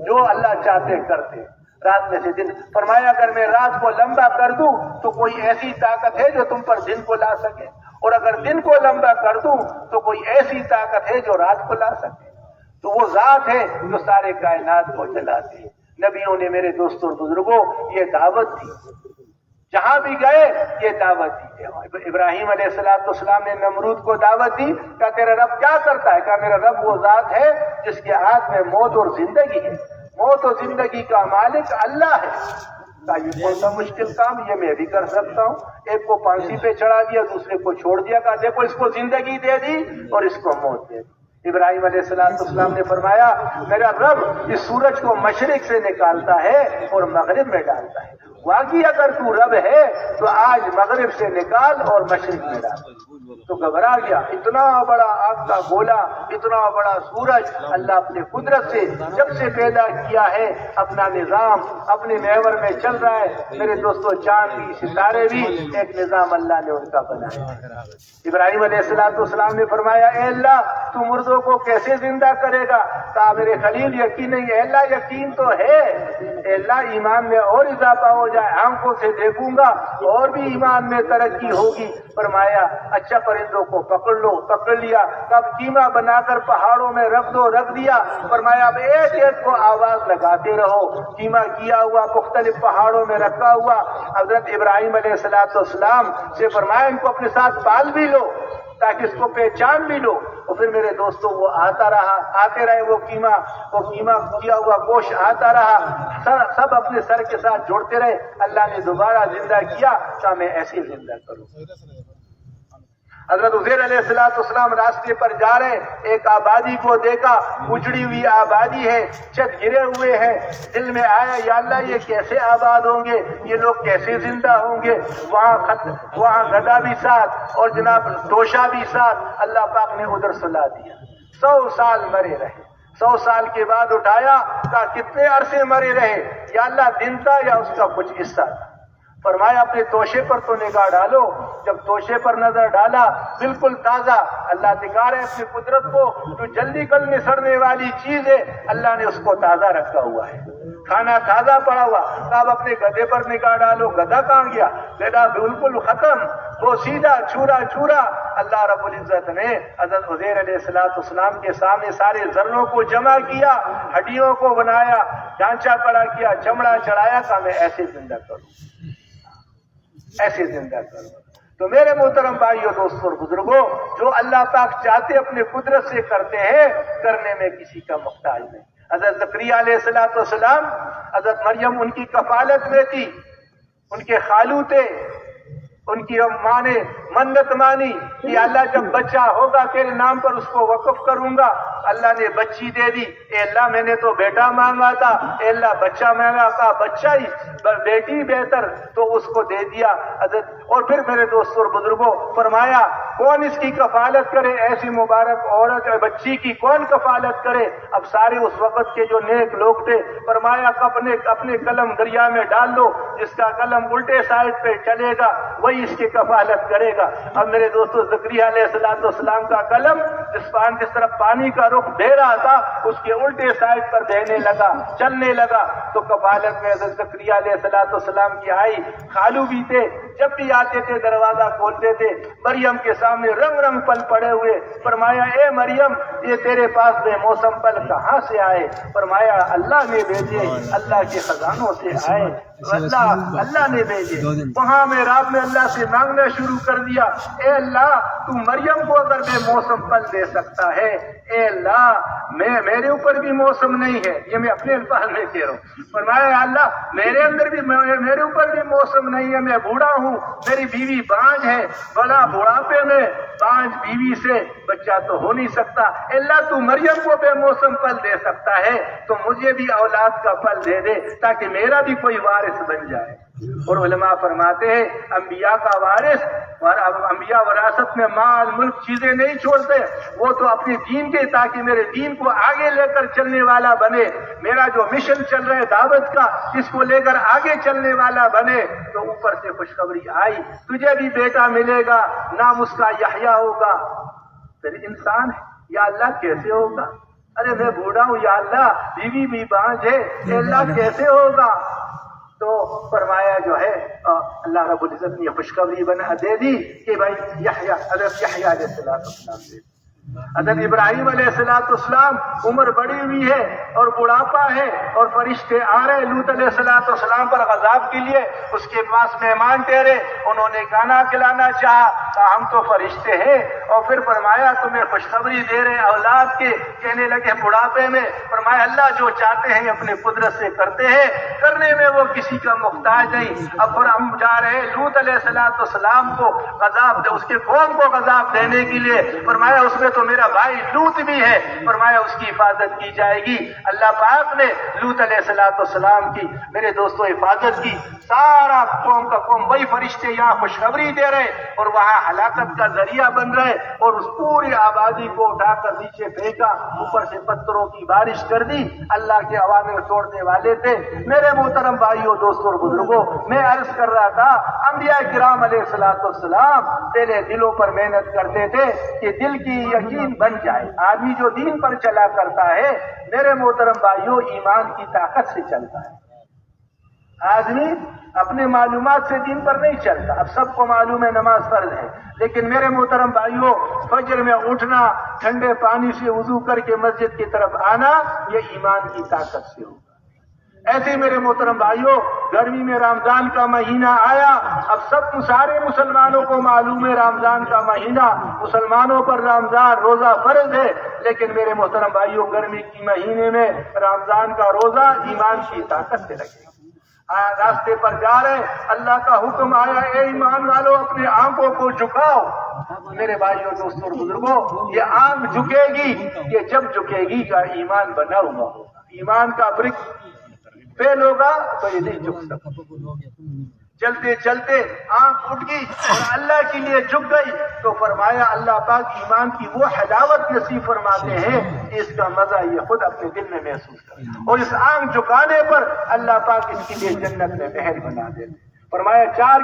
جو اللہ چاہتے کرتے۔ رات میں سے دن فرمایا اگر میں رات کو لمبا کر دوں تو کوئی ایسی طاقت ہے جو تم پر دن کو لا سکے، اور اگر دن کو لمبا کر دوں تو کوئی ایسی طاقت ہے جو رات کو لا سکے۔ تو وہ ذات ہے جو سارے کائنات کو چلاتی ہے۔ نبیوں نے میرے دوستوں اور بزرگوں یہ دعوت دی جہاں بھی گئے یہ دعوت دی. ابراہیم علیہ السلام نے نمرود کو دعوت دی. کہا تیرا رب کیا کرتا ہے؟ کہا میرا رب وہ ذات ہے جس کے ہاتھ میں موت اور زندگی ہے. موت و زندگی کا مالک اللہ ہے. یہ کون سا مشکل کام، یہ میں بھی کر سکتا ہوں. ایک کو پھانسی پہ چڑھا دیا، دوسرے کو چھوڑ دیا. کہا دیکھو اس کو زندگی دے دی اور اس کو موت دے دی. ابراہیم علیہ السلام نے فرمایا میرا رب اس سورج کو مشرق سے نکالتا ہے اور مغرب میں ڈالتا ہے. واقعی اگر تو رب ہے تو آج مغرب سے نکال اور مشرق میں ڈال. تو گھبرا گیا. اتنا بڑا آگ کا گولا، اتنا بڑا سورج اللہ اپنے قدرت سے جب سے پیدا کیا ہے اپنا نظام اپنے محور میں چل رہا ہے. میرے دوستو چاند بھی ستارے بھی ایک نظام اللہ نے ان کا بنایا. ابراہیم علیہ السلام نے فرمایا اے اللہ تو مردوں کو کیسے زندہ کرے گا؟ کہا میرے خلیل یقین نہیں. اے اللہ یقین تو ہے. اے اللہ ایمان میں اور اضافہ ہو جائے، آنکھوں سے دیکھوں گا اور بھی ایمان میں ترقی ہوگی. فرمایا اچھا پرندوں کو پکڑ لو. پکڑ لیا. کب قیمہ بنا کر پہاڑوں میں رکھ دو. رکھ دیا. فرمایا اب ایک ایک کو آواز لگاتے رہو. قیمہ کیا ہوا مختلف پہاڑوں میں رکھا ہوا. حضرت ابراہیم علیہ السلام سے فرمایا ان کو اپنے ساتھ پال بھی لو تاکہ اس کو پہچان بھی لو. اور پھر میرے دوستوں وہ آتا رہا، آتے رہے وہ قیمہ کیا ہوا گوشت آتا رہا. سب اپنے سر کے ساتھ جوڑتے رہے. اللہ نے دوبارہ زندہ کیا تو میں ایسے زندہ کروں. حضرت عزیر علیہ السلام راستے پر جا رہے، ایک آبادی کو دیکھا، اجڑی ہوئی آبادی ہے، چھت گرے ہوئے ہیں. دل میں آیا یا اللہ یہ کیسے آباد ہوں گے، یہ لوگ کیسے زندہ ہوں گے. وہاں گدھا بھی ساتھ اور جناب توشا بھی ساتھ. اللہ پاک نے ادھر سلا دیا. 100 سال مرے رہے. 100 سال کے بعد اٹھایا. کہا کتنے عرصے مرے رہے یا اللہ؟ دن تھا یا اس کا کچھ حصہ تھا؟ فرمایا اپنے توشے پر تو نگاہ ڈالو. جب توشے پر نظر ڈالا بالکل تازہ. اللہ دکھا رہے اپنی قدرت کو. جو جلدی کل میں سڑنے والی چیز ہے اللہ نے اس کو تازہ رکھا ہوا ہے. کھانا تازہ پڑا ہوا. اب اپنے گدھے پر نگاہ ڈالو. گدھا کہاں گیا؟ گدھا بالکل ختم. وہ سیدھا چھورا. اللہ رب العزت نے حضرت عزیر علیہ السلام کے سامنے سارے ذروں کو جمع کیا، ہڈیوں کو بنایا، ڈھانچہ کھڑا کیا، چمڑا چڑھایا. کہ میں ایسے زندہ کروں، ایسے زندہ کروں. تو میرے محترم بھائیوں دوستوں اور بزرگوں، جو اللہ پاک چاہتے اپنے قدرت سے کرتے ہیں، کرنے میں کسی کا محتاج نہیں. حضرت زکریا علیہ السلام، حضرت مریم ان کی کفالت میں تھی. ان کے خالو تھے. ان کی ماں نے منت مانی کہ اللہ جب بچہ ہوگا تیرے نام پر اس کو وقف کروں گا. اللہ نے بچی دے دی. اے اللہ میں نے تو بیٹا مانگا تھا. اے اللہ بچہ مانگا تھا، بچہ ہی بیٹی بہتر تو اس کو دے دیا. حضرت اور پھر میرے دوستوں اور بزرگوں فرمایا کون اس کی کفالت کرے؟ ایسی مبارک عورت بچی کی کون کفالت کرے؟ اب سارے اس وقت کے جو نیک لوگ تھے فرمایا اپنے قلم دریا میں ڈال دو. جس کا قلم الٹے سائڈ پہ چلے گا وہی اس کی کفالت کرے گا. اب میرے دوستو زکریا علیہ السلام کا قلم جس طرف پانی کا رخ دے رہا تھا اس کے الٹے سائڈ پر بہنے لگا، چلنے لگا. تو کفالت میں حضرت زکریا علیہ السلام کی آئی. خالو بھی تھے، جب بھی آتے تھے دروازہ کھولتے تھے. مریم کے سامنے رنگ پل پڑے ہوئے. فرمایا اے مریم یہ تیرے پاس بے موسم پل کہاں سے آئے؟ فرمایا اللہ نے بھیجے، اللہ کے خزانوں سے آئے. اللہ نے بھیجے. وہاں میں رات میں اللہ سے مانگنا شروع کر دیا. اے اللہ تو مریم کو اگر بے موسم پل دے سکتا ہے، اے اللہ میرے اوپر بھی موسم نہیں ہے. یہ میں اپنے الفاظ میں کہہ رہا ہوں. فرمایا اللہ میرے اوپر بھی موسم نہیں ہے. میں بوڑھا ہوں، میری بیوی بانج ہے، بڑا بڑھاپے میں بانج بیوی سے بچہ تو ہو نہیں سکتا. اللہ تو مریم کو بے موسم پل دے سکتا ہے تو مجھے بھی اولاد کا پل دے دے تاکہ میرا بھی کوئی وارث بن جائے. اور علماء فرماتے ہیں انبیاء کا وارث، انبیاء وراثت میں مال ملک چیزیں نہیں چھوڑتے. وہ تو اپنے دین کے تاکہ میرے دین کو آگے لے کر چلنے والا بنے. میرا جو مشن چل رہا ہے دعوت کا اس کو لے کر آگے چلنے والا بنے. تو اوپر سے خوشخبری آئی تجھے بھی بیٹا ملے گا، نام اس کا یحییٰ ہوگا. پھر انسان ہے یا اللہ کیسے ہوگا؟ ارے میں بوڑھا ہوں یا اللہ، بیوی بھی بانج ہے، اللہ کیسے ہوگا؟ تو فرمایا جو ہے اللہ رب العزت نے خوشخبری بنا دے دی کہ بھائی یحییٰ، حضرت یحییٰ علیہ السلام سے حضرت ابراہیم علیہ السلام عمر بڑی ہوئی ہے اور بڑھاپا ہے اور فرشتے آ رہے لوط علیہ السلام پر عذاب کے لیے، اس کے پاس مہمان ٹھہرے، انہوں نے کھانا کھلانا چاہا، کہا ہم تو فرشتے ہیں، اور پھر فرمایا تمہیں خوشخبری دے رہے اولاد کے، کہنے لگے بڑھاپے میں، فرمایا اللہ جو چاہتے ہیں اپنے قدرت سے کرتے ہیں، کرنے میں وہ کسی کا محتاج نہیں۔ اب پھر ہم جا رہے لوط علیہ السلام کو عذاب دے، اس کے قوم کو عذاب دینے کے لیے، فرمایا اس میں تو میرا بھائی لوط بھی ہے، فرمایا اس کی حفاظت کی جائے گی۔ اللہ پاک نے لوط علیہ السلام کی میرے دوستوں حفاظت کی، سارا قوم کا قوم، وہی فرشتے یہاں خوشخبری دے رہے اور وہاں ہلاکت کا ذریعہ بن رہے، اور اس پوری آبادی کو اٹھا کر نیچے پھینکا، اوپر سے پتھروں کی بارش کر دی۔ اللہ کے عوامر توڑنے والے تھے۔ میرے محترم بھائیوں، دوستوں اور بزرگوں، میں عرض کر رہا تھا انبیاء کرام علیہ السلام پہلے دلوں پر محنت کرتے تھے کہ دل کی یقین بن جائے۔ آدمی جو دین پر چلا کرتا ہے میرے محترم بھائیوں ایمان کی طاقت سے چلتا ہے۔ آدمی اپنے معلومات سے دین پر نہیں چلتا۔ اب سب کو معلوم ہے نماز فرض ہے، لیکن میرے محترم بھائیوں فجر میں اٹھنا، ٹھنڈے پانی سے وضو کر کے مسجد کی طرف آنا، یہ ایمان کی طاقت سے ہوگا۔ ایسے میرے محترم بھائیوں گرمی میں رمضان کا مہینہ آیا، اب سارے مسلمانوں کو معلوم ہے رمضان کا مہینہ، مسلمانوں پر رمضان روزہ فرض ہے، لیکن میرے محترم بھائیوں گرمی کے مہینے میں رمضان کا روزہ ایمان کی طاقت سے لگے۔ راستے پر جا رہے، اللہ کا حکم آیا اے ایمان والو اپنے آنکھوں کو جھکاؤ۔ میرے بھائیوں دوستوں اور بزرگوں یہ آنکھ جھکے گی، یہ جب جھکے گی کا ایمان بنا ہوا ہوگا۔ ایمان کا برک فیل ہوگا تو یہ نہیں جھک سکتا۔ چلتے چلتے آنکھ اٹھ گئی اور اللہ کے لیے جھک گئی تو فرمایا اللہ پاک ایمان کی وہ حلاوت نصیب فرماتے ہیں کہ اس کا مزہ یہ خود اپنے دل میں محسوس کرے، اور اس آنکھ جھکانے پر اللہ پاک اس کے لیے جنت میں محل بنا دیتے۔ فرمایا چار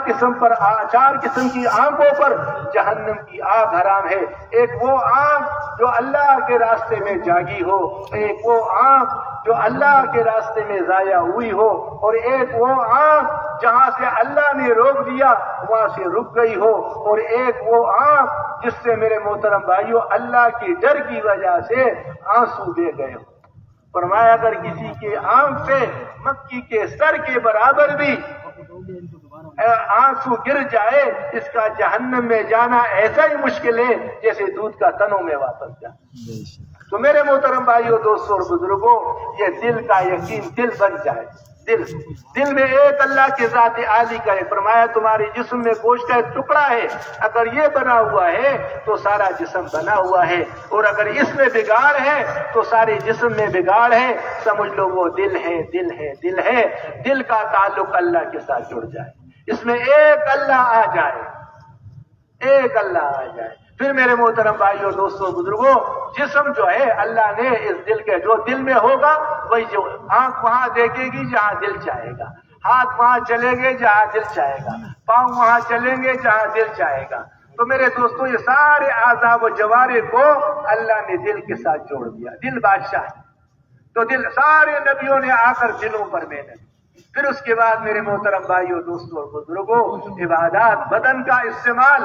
قسم کی آنکھوں پر جہنم کی آگ حرام ہے۔ ایک وہ آنکھ جو اللہ کے راستے میں جاگی ہو، ایک وہ آنکھ جو اللہ کے راستے میں ضائع ہوئی ہو، اور ایک وہ آنکھ جہاں سے اللہ نے روک دیا وہاں سے رک گئی ہو، اور ایک وہ آنکھ جس سے میرے محترم بھائیوں اللہ کی ڈر کی وجہ سے آنسو دے گئے ہو۔ فرمایا اگر کسی کے آنکھ سے مکی کے سر کے برابر بھی آنسو گر جائے، اس کا جہنم میں جانا ایسا ہی مشکل ہے جیسے دودھ کا تنوں میں واپس جانا۔ تو میرے محترم بھائیوں دوستوں اور بزرگوں یہ دل کا یقین دل بن جائے۔ دل میں ایک اللہ کی ذات عالی کا ہے۔ فرمایا تمہارے جسم میں گوشت کا ایک ٹکڑا ہے، اگر یہ بنا ہوا ہے تو سارا جسم بنا ہوا ہے، اور اگر اس میں بگاڑ ہے تو سارے جسم میں بگاڑ ہے۔ سمجھ لو وہ دل ہے، دل ہے، دل ہے۔ دل کا تعلق اللہ کے ساتھ جڑ جائے، اس میں ایک اللہ آ جائے، ایک اللہ آ جائے، پھر میرے محترم بھائیوں دوستوں بزرگوں جسم جو ہے اللہ نے اس دل کے جو دل میں ہوگا وہی جو آنکھ وہاں دیکھے گی جہاں دل چاہے گا، ہاتھ وہاں چلیں گے جہاں دل چاہے گا، پاؤں وہاں چلیں گے جہاں دل چاہے گا۔ تو میرے دوستوں یہ سارے اعضاء و جوارح کو اللہ نے دل کے ساتھ جوڑ دیا۔ دل بادشاہ ہے، تو دل سارے نبیوں نے آ کر دلوں پر محنت۔ پھر اس کے بعد میرے محترم بھائیوں دوستوں اور بزرگوں عبادات، بدن کا استعمال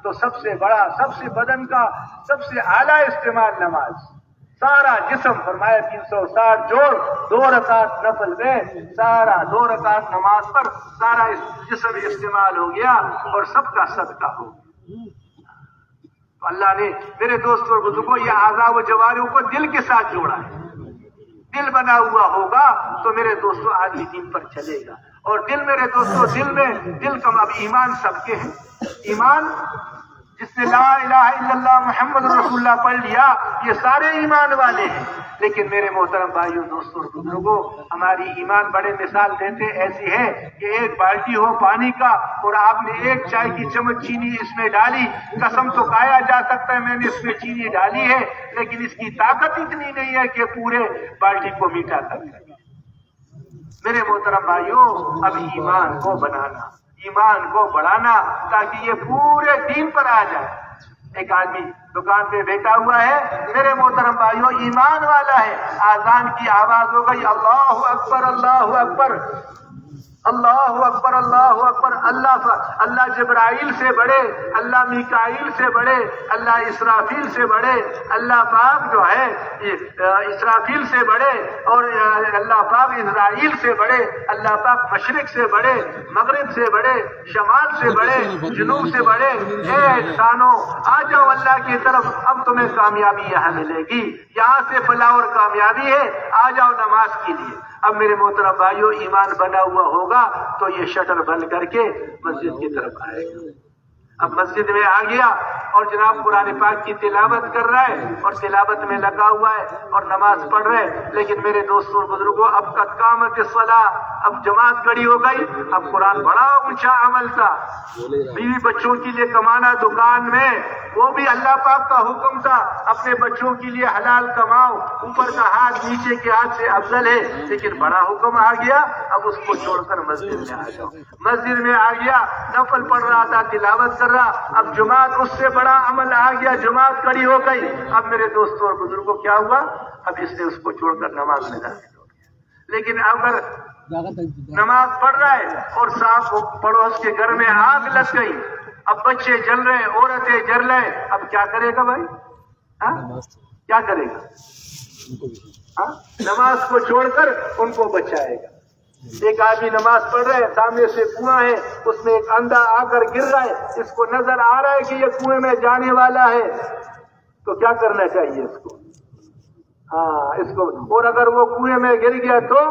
تو سب سے بڑا، سب سے بدن کا سب سے اعلیٰ استعمال نماز، سارا جسم۔ فرمایا 360 جوڑ 2 رکعت نفل میں، سارا 2 رکعت نماز پر سارا جسم استعمال ہو گیا اور سب کا صدقہ ہو گیا۔ تو اللہ نے میرے دوستوں اور بزرگوں یہ اعضاء و جوارح کو دل کے ساتھ جوڑا ہے۔ دل بنا ہوا ہوگا تو میرے دوستوں آدمی دین پر چلے گا، اور دل میرے دوستوں دل میں دل کا اب ایمان سب کے ہیں۔ ایمان جس نے لا الہ الا اللہ محمد رسول اللہ پڑھ لیا یہ سارے ایمان والے ہیں، لیکن میرے محترم بھائیوں دوستوں اور بزرگوں ہماری ایمان بڑے مثال دیتے ایسی ہے کہ ایک بالٹی ہو پانی کا اور آپ نے ایک چائے کی چمچ چینی اس میں ڈالی، قسم تو کھایا جا سکتا ہے میں نے اس میں چینی ڈالی ہے، لیکن اس کی طاقت اتنی نہیں ہے کہ پورے بالٹی کو میٹھا کر سکے۔ میرے محترم بھائیوں اب ایمان کو بنانا، ایمان کو بڑھانا تاکہ یہ پورے دین پر آ جائے۔ ایک آدمی دکان پہ بیٹھا ہوا ہے میرے محترم بھائیوں ایمان والا ہے، آذان کی آواز ہو گئی اللہ اکبر اللہ اکبر، اللہ اکبر اللہ اکبر، اللہ جبرائیل سے بڑے، اللہ میکائیل سے بڑے، اللہ اسرافیل سے بڑے، اللہ پاک جو ہے اسرافیل سے بڑے، اور اللہ پاک اسرائیل سے بڑے، اللہ پاک مشرق سے بڑے، مغرب سے بڑے، شمال سے بڑے، جنوب سے بڑے۔ اے انسانوں آ جاؤ اللہ کی طرف، اب تمہیں کامیابی یہاں ملے گی، یہاں سے فلاح اور کامیابی ہے، آ جاؤ نماز کے لیے۔ اب میرے محترم بھائیو، ایمان بنا ہوا ہوگا تو یہ شٹر بند کر کے مسجد کی طرف آئے گا۔ اب مسجد میں آ گیا اور جناب قرآن پاک کی تلاوت کر رہا ہے اور تلاوت میں لگا ہوا ہے اور نماز پڑھ رہے ہیں، لیکن میرے دوستوں اور بزرگوں اب قد قامت الصلاۃ، اب جماعت کھڑی ہو گئی۔ اب قرآن بڑا اونچا عمل تھا، بیوی بچوں کے لیے کمانا دکان میں، وہ بھی اللہ پاک کا حکم تھا، اپنے بچوں کے لیے حلال کماؤ، اوپر کا ہاتھ نیچے کے ہاتھ سے افضل ہے، لیکن بڑا حکم آ گیا، اب اس کو چھوڑ کر مسجد میں آ جاؤ۔ مسجد میں آ گیا، نفل پڑھ رہا تھا، تلاوت کر رہا، اب جماعت اس سے بڑا عمل آ گیا، جماعت کھڑی ہو گئی۔ اب میرے دوستوں اور بزرگوں کیا ہوا؟ اب اس نے اس کو چھوڑ کر نماز میں داخل ہو گیا۔ لیکن اگر نماز پڑھ رہا ہے اور صاحب پڑوس کے گھر میں آگ لگ گئی، اب بچے جل رہے، عورتیں جل رہے، اب کیا کرے گا بھائی؟ کیا کرے گا؟ نماز کو چھوڑ کر ان کو بچائے گا۔ ایک آدمی نماز پڑھ رہے ہیں، سامنے سے کنواں ہے، اس میں ایک اندھا آ کر گر رہا ہے، اس کو نظر آ رہا ہے کہ یہ کنویں میں جانے والا ہے، تو کیا کرنا چاہیے اس کو؟ اس کو، اور اگر وہ کنویں میں گر گیا تو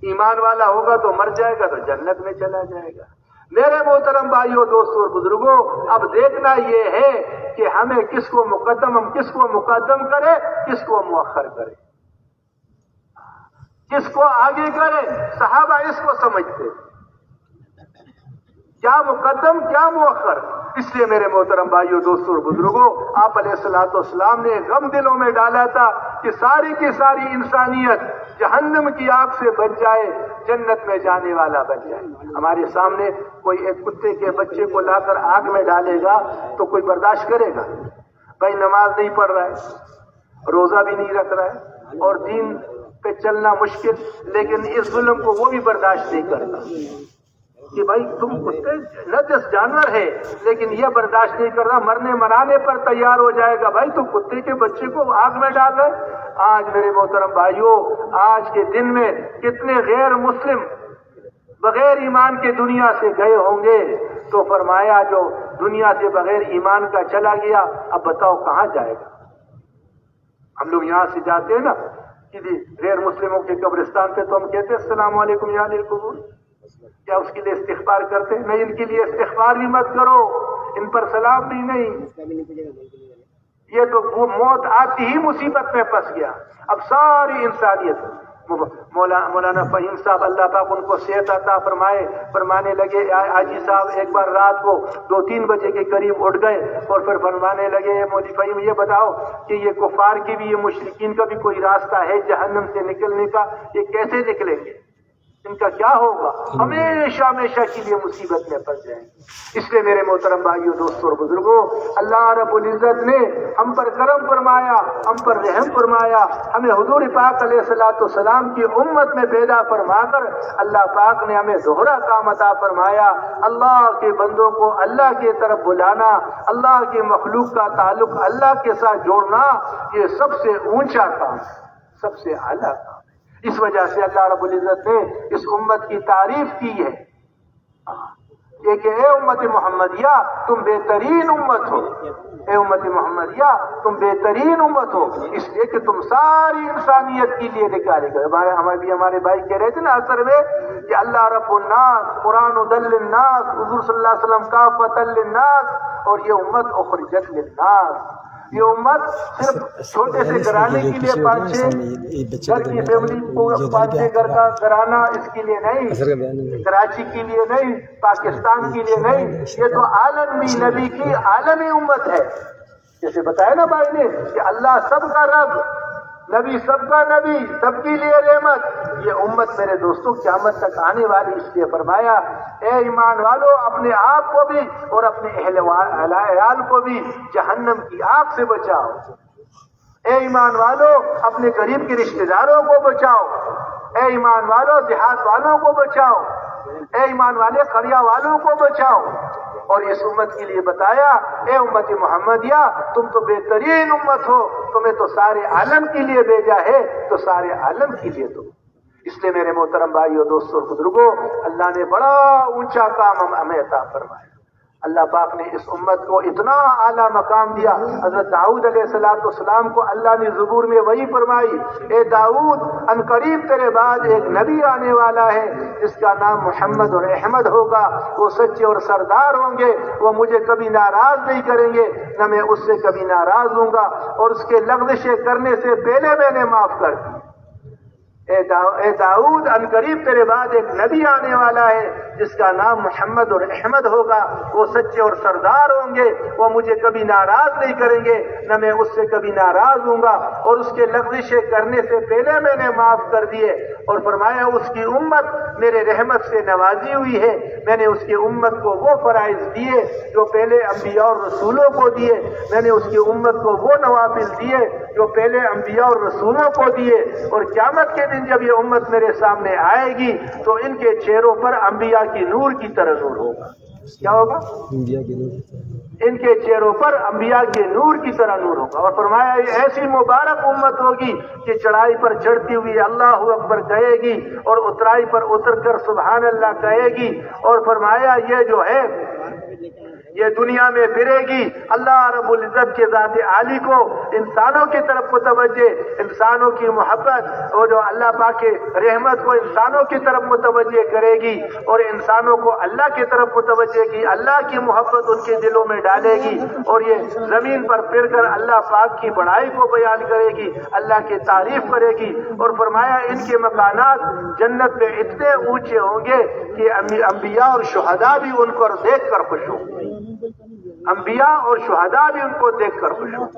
ایمان والا ہوگا تو مر جائے گا، تو جنت میں چلا جائے گا۔ میرے محترم بھائیوں دوستوں اور بزرگوں، اب دیکھنا یہ ہے کہ ہمیں ہم کس کو مقدم کرے، کس کو مؤخر کرے، کس کو آگے کرے۔ صحابہ اس کو سمجھتے، کیا مقدم کیا مؤخر۔ اس لیے میرے محترم بھائیوں دوستوں اور بزرگوں، آپ علیہ الصلوۃ والسلام نے غم دلوں میں ڈالا تھا کہ ساری کی ساری انسانیت جہنم کی آگ سے بچ جائے، جنت میں جانے والا بن جائے۔ ہمارے سامنے کوئی ایک کتے کے بچے کو لا کر آگ میں ڈالے گا تو کوئی برداشت کرے گا؟ بھائی نماز نہیں پڑھ رہا ہے، روزہ بھی نہیں رکھ رہا ہے، اور دین پہ چلنا مشکل، لیکن اس ظلم کو وہ بھی برداشت نہیں کرتا کہ بھائی تم کتے نجس جانور ہے، لیکن یہ برداشت نہیں کر رہا، مرنے مرانے پر تیار ہو جائے گا، بھائی تم کتے کے بچے کو آگ میں ڈال رہے۔ آج میرے محترم بھائیوں، آج کے دن میں کتنے غیر مسلم بغیر ایمان کے دنیا سے گئے ہوں گے، تو فرمایا جو دنیا سے بغیر ایمان کا چلا گیا، اب بتاؤ کہاں جائے گا۔ ہم لوگ یہاں سے جاتے ہیں نا غیر مسلموں کے قبرستان پہ، تو ہم کہتے ہیں السلام علیکم یا اہل القبور، کیا اس کے لیے استغفار کرتے؟ نہیں، ان کے لیے استغفار بھی مت کرو، ان پر سلام بھی نہیں۔ یہ تو وہ موت آتی ہی مصیبت میں پھنس گیا۔ اب ساری انسانیت، مولانا فہیم صاحب اللہ پاک ان کو صحت عطا فرمائے، فرمانے لگے، حاجی صاحب ایک بار رات کو 2-3 بجے کے قریب اٹھ گئے اور پھر فرمانے لگے، مولوی فہیم یہ بتاؤ کہ یہ کفار کی بھی، یہ مشرکین کا بھی کوئی راستہ ہے جہنم سے نکلنے کا؟ یہ کیسے نکلیں گے؟ ان کا کیا ہوگا؟ ہمیشہ ہمیشہ کے لیے مصیبت میں پھنس جائیں گے۔ اس لیے میرے محترم بھائیوں دوستوں اور بزرگوں، اللہ رب العزت نے ہم پر کرم فرمایا، ہم پر رحم فرمایا، ہمیں حضور پاک علیہ الصلوۃ والسلام کی امت میں پیدا فرما کر اللہ پاک نے ہمیں دوہرا کام عطا فرمایا۔ اللہ کے بندوں کو اللہ کی طرف بلانا، اللہ کے مخلوق کا تعلق اللہ کے ساتھ جوڑنا، یہ سب سے اونچا کام ہے، سب سے اعلیٰ کام۔ اس وجہ سے اللہ رب العزت نے اس امت کی تعریف کی ہے کہ اے امت محمدیہ تم بہترین امت ہو، اے امت محمدیہ تم بہترین امت ہو، اس لیے کہ تم ساری انسانیت کے لیے نکالے گئے۔ ہمارے بھائی کہہ رہے تھے نا اثر میں کہ اللہ رب الناس، قرآن هدى للناس، حضور صلی اللہ علیہ وسلم کافۃ للناس، اور یہ امت اخرجت للناس۔ یہ امت صرف چھوٹے سے گھرانے کے لیے 5-6 گھر کی فیملی کو 5-6 گھر کا گھرانا اس کے لیے نہیں، کراچی کے لیے نہیں، پاکستان کے لیے نہیں، یہ تو عالمی نبی کی عالمی امت ہے۔ جیسے بتایا نا بھائی نے کہ اللہ سب کا رب، نبی سب کا نبی، سب کے لیے رحمت۔ یہ امت میرے دوستوں قیامت تک آنے والی، اس لیے فرمایا اے ایمان والو اپنے آپ کو بھی اور اپنے اہل عیال کو بھی جہنم کی آگ سے بچاؤ۔ اے ایمان والو اپنے قریب کے رشتہ داروں کو بچاؤ، اے ایمان والو دیہات والوں کو بچاؤ، اے ایمان والے قریہ والوں کو بچاؤ۔ اور اس امت کے لیے بتایا اے امت محمدیہ تم تو بہترین امت ہو، تمہیں تو سارے عالم کے لیے بھیجا ہے، تو سارے عالم کے لیے تم۔ اس لیے میرے محترم بھائیو دوستو بزرگوں، اللہ نے بڑا اونچا کام ہمیں عطا فرمایا۔ اللہ پاک نے اس امت کو اتنا اعلیٰ مقام دیا۔ حضرت داؤد علیہ السلام کو اللہ نے زبور میں وہی فرمائی، اے داؤد ان قریب تیرے بعد ایک نبی آنے والا ہے جس کا نام محمد اور احمد ہوگا، وہ سچے اور سردار ہوں گے، وہ مجھے کبھی ناراض نہیں کریں گے، نہ میں اس سے کبھی ناراض ہوں گا، اور اس کے لغزشیں کرنے سے پہلے میں نے معاف کر دی۔ اے داؤد ان قریب تیرے بعد ایک نبی آنے والا ہے جس کا نام محمد اور احمد ہوگا، وہ سچے اور سردار ہوں گے، وہ مجھے کبھی ناراض نہیں کریں گے، نہ میں اس سے کبھی ناراض ہوں گا، اور اس کے لغزشیں کرنے سے پہلے میں نے معاف کر دیے۔ اور فرمایا اس کی امت میرے رحمت سے نوازی ہوئی ہے، میں نے اس کی امت کو وہ فرائض دیے جو پہلے انبیاء اور رسولوں کو دیے، میں نے اس کی امت کو وہ نوافل دیے جو پہلے انبیاء اور رسولوں کو دیے، اور قیامت کے دن جب یہ امت میرے سامنے آئے گی تو ان کے چہروں پر انبیاء کی نور کی طرح نور ہوگا۔ کیا ہوگا؟ ان کے چہروں پر انبیاء کے نور کی طرح نور ہوگا۔ اور فرمایا یہ ایسی مبارک امت ہوگی کہ چڑھائی پر چڑھتی ہوئی اللہ اکبر کہے گی، اور اترائی پر اتر کر سبحان اللہ کہے گی، اور فرمایا یہ جو ہے یہ دنیا میں پھرے گی، اللہ رب العزت کے ذات عالی کو انسانوں کی طرف متوجہ، انسانوں کی محبت اور جو اللہ پاک کے رحمت کو انسانوں کی طرف متوجہ کرے گی، اور انسانوں کو اللہ کی طرف متوجہ کی، اللہ کی محبت ان کے دلوں میں ڈالے گی، اور یہ زمین پر پھر کر اللہ پاک کی بڑائی کو بیان کرے گی، اللہ کی تعریف کرے گی۔ اور فرمایا ان کے مکانات جنت میں اتنے اونچے ہوں گے کہ انبیاء اور شہداء بھی ان کو دیکھ کر خوش ہوں گے، انبیاء اور شہداء بھی ان کو دیکھ کر خوش ہوں۔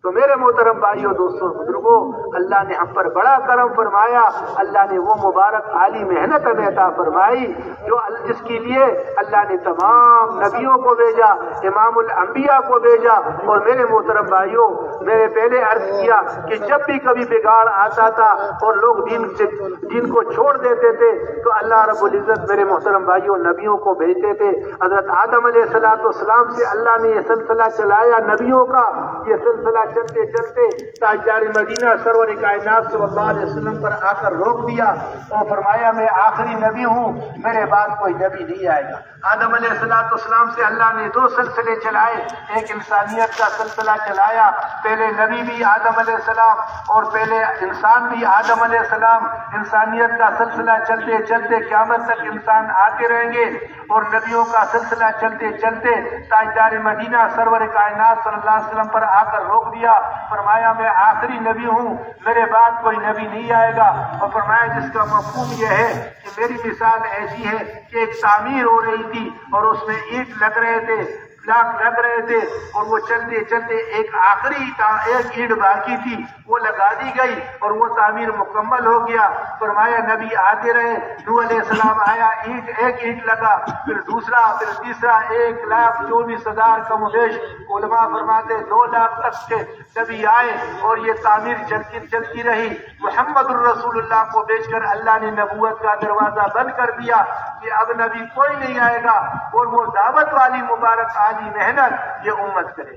تو میرے محترم بھائیو دوستوں بزرگوں، اللہ نے ہم پر بڑا کرم فرمایا، اللہ نے وہ مبارک عالی محنت ہمیں عطا فرمائی جو جس کے لیے اللہ نے تمام نبیوں کو بھیجا، امام الانبیاء کو بھیجا۔ اور میرے محترم بھائیو، میں نے پہلے عرض کیا کہ جب بھی کبھی بگاڑ آتا تھا اور لوگ دین کو چھوڑ دیتے تھے تو اللہ رب العزت میرے محترم بھائیو نبیوں کو بھیجتے تھے۔ حضرت آدم علیہ السلام سے اللہ نے یہ سلسلہ چلایا نبیوں کا، یہ سلسلہ چلتے چلتے تاجدار مدینہ سرور کائنات صلی اللہ علیہ وسلم پر آ کر روک دیا، اور فرمایا میں آخری نبی ہوں، میرے بعد کوئی نبی نہیں آئے گا۔ آدم علیہ السلام سے اللہ نے دو سلسلے چلائے، ایک انسانیت کا سلسلہ چلایا، پہلے نبی بھی آدم علیہ السلام اور پہلے انسان بھی آدم علیہ السلام۔ انسانیت کا سلسلہ چلتے چلتے قیامت تک انسان آتے رہیں گے، اور نبیوں کا سلسلہ چلتے چلتے تاجدار مدینہ سرور کائنات صلی اللہ علیہ وسلم پر آ کر روک دیا، فرمایا میں آخری نبی ہوں، میرے بعد کوئی نبی نہیں آئے گا۔ اور فرمایا جس کا مفہوم یہ ہے کہ میری مثال ایسی ہے کہ ایک تعمیر ہو رہی تھی اور اس میں اینٹ لگ رہے تھے، بلاک لگ رہے تھے، اور وہ چلتے چلتے ایک اینٹ باقی تھی، وہ لگا دی گئی اور وہ تعمیر مکمل ہو گیا۔ فرمایا نبی آتے رہے، نوح علیہ السلام آیا، ایک اینٹ لگا، پھر دوسرا، پھر تیسرا، 1,24,000 کم و بیش، علماء فرماتے 2 لاکھ تک کے نبی آئے، اور یہ تعمیر چلتی رہی۔ محمد الرسول اللہ کو بیچ کر اللہ نے نبوت کا دروازہ بند کر دیا کہ اب نبی کوئی نہیں آئے گا، اور وہ دعوت والی مبارک عالی محنت یہ امت کرے۔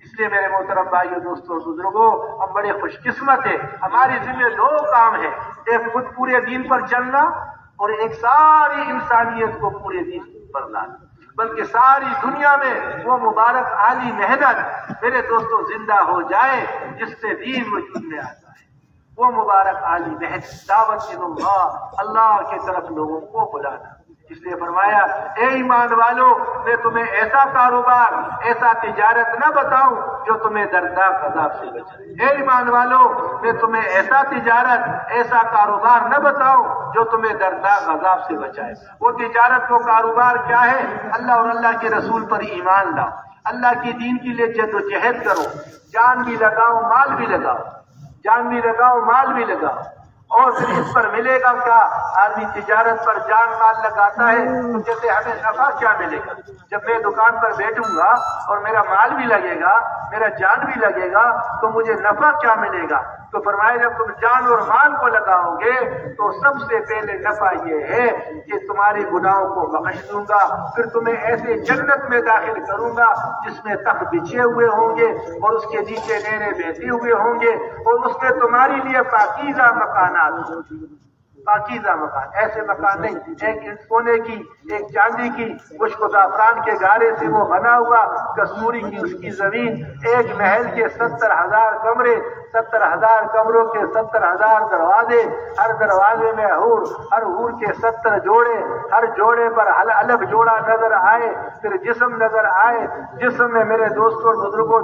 اس لیے میرے محترم بھائیو دوستوں بزرگوں، ہم بڑے خوش قسمت ہیں، ہماری ذمہ 2 کام ہیں، ایک خود پورے دین پر چلنا، اور ایک ساری انسانیت کو پورے دین پر لانا، بلکہ ساری دنیا میں وہ مبارک عالی محنت میرے دوستوں زندہ ہو جائے جس سے دین وجود میں آتا ہے، وہ مبارک عالی محنت، دعوت اللہ کی طرف لوگوں کو بلانا۔ اس لیے فرمایا اے ایمان والو، میں تمہیں ایسا کاروبار، ایسا تجارت نہ بتاؤں جو تمہیں دردناک عذاب سے بچائے۔ اے ایمان والو، میں تمہیں ایسا تجارت، ایسا کاروبار نہ بتاؤں جو تمہیں دردناک عذاب سے بچائے۔ وہ تجارت، وہ کاروبار کیا ہے؟ اللہ اور اللہ کے رسول پر ایمان لاؤ، اللہ کی دین کے لیے جد و جہد کرو، جان بھی لگاؤ، مال بھی لگاؤ، جان بھی لگاؤ، مال بھی لگاؤ۔ اور پھر اس پر ملے گا کیا؟ آدمی تجارت پر جان مال لگاتا ہے تو کہتے ہمیں نفع کیا ملے گا؟ جب میں دکان پر بیٹھوں گا اور میرا مال بھی لگے گا، میرا جان بھی لگے گا، تو مجھے نفع کیا ملے گا؟ تو فرمایا جب تم جان اور مال کو لگاؤ گے تو سب سے پہلے نفع یہ ہے کہ تمہارے گناہوں کو بخش دوں گا، پھر تمہیں ایسے جنت میں داخل کروں گا جس میں تخت بچھے ہوئے ہوں گے اور اس کے نیچے نہریں بہتی ہوئے ہوں گے، اور اس میں تمہاری لیے پاکیزہ مکانات ہوں گے، پاکیزہ مکان، ایسے مکان نہیں ایک سونے کی ایک چاندی کی مشک و زعفران کے گارے سے وہ بنا ہوا کستوری کی اس کی زمین، ایک محل کے 70,000 کمرے، 70,000 کمروں کے 70,000 دروازے، ہر دروازے میں حور، ہر حور کے 70 جوڑے، ہر جوڑے پر الگ جوڑا نظر آئے، پھر جسم نظر آئے، جسم میں میرے دوستوں اور بزرگوں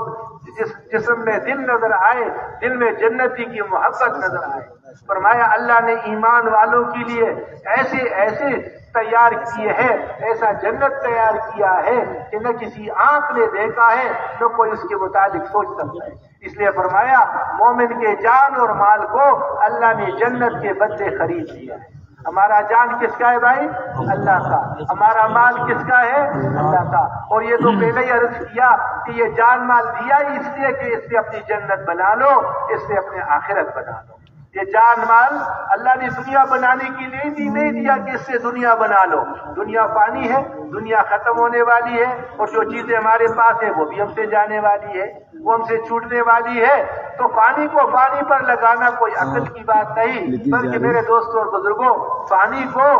جسم میں دل نظر آئے، دل میں جنتی کی محبت نظر آئے۔ فرمایا اللہ نے ایمان والوں کے لیے ایسے تیار کیے ہیں، ایسا جنت تیار کیا ہے کہ نہ کسی آنکھ نے دیکھا ہے نہ کوئی اس کے متعلق سوچ سکتا ہے۔ اس لیے فرمایا مومن کے جان اور مال کو اللہ نے جنت کے بدلے خرید لیا ہے۔ ہمارا جان کس کا ہے بھائی؟ اللہ کا۔ ہمارا مال کس کا ہے؟ اللہ کا۔ اور یہ تو پہلے ہی عرض کیا کہ یہ جان مال دیا ہی اس لیے کہ اس سے اپنی جنت بنا لو، اس سے اپنی آخرت بنا لو۔ یہ جان مال اللہ نے دنیا بنانے کے لیے نہیں دیا کہ اس سے دنیا بنا لو۔ دنیا فانی ہے، دنیا ختم ہونے والی ہے، اور جو چیزیں ہمارے پاس ہیں وہ بھی ہم سے جانے والی ہے، وہ ہم سے چھوٹنے والی ہے۔ تو فانی کو فانی پر لگانا کوئی عقل کی بات نہیں، بلکہ میرے دوستوں اور بزرگوں فانی کو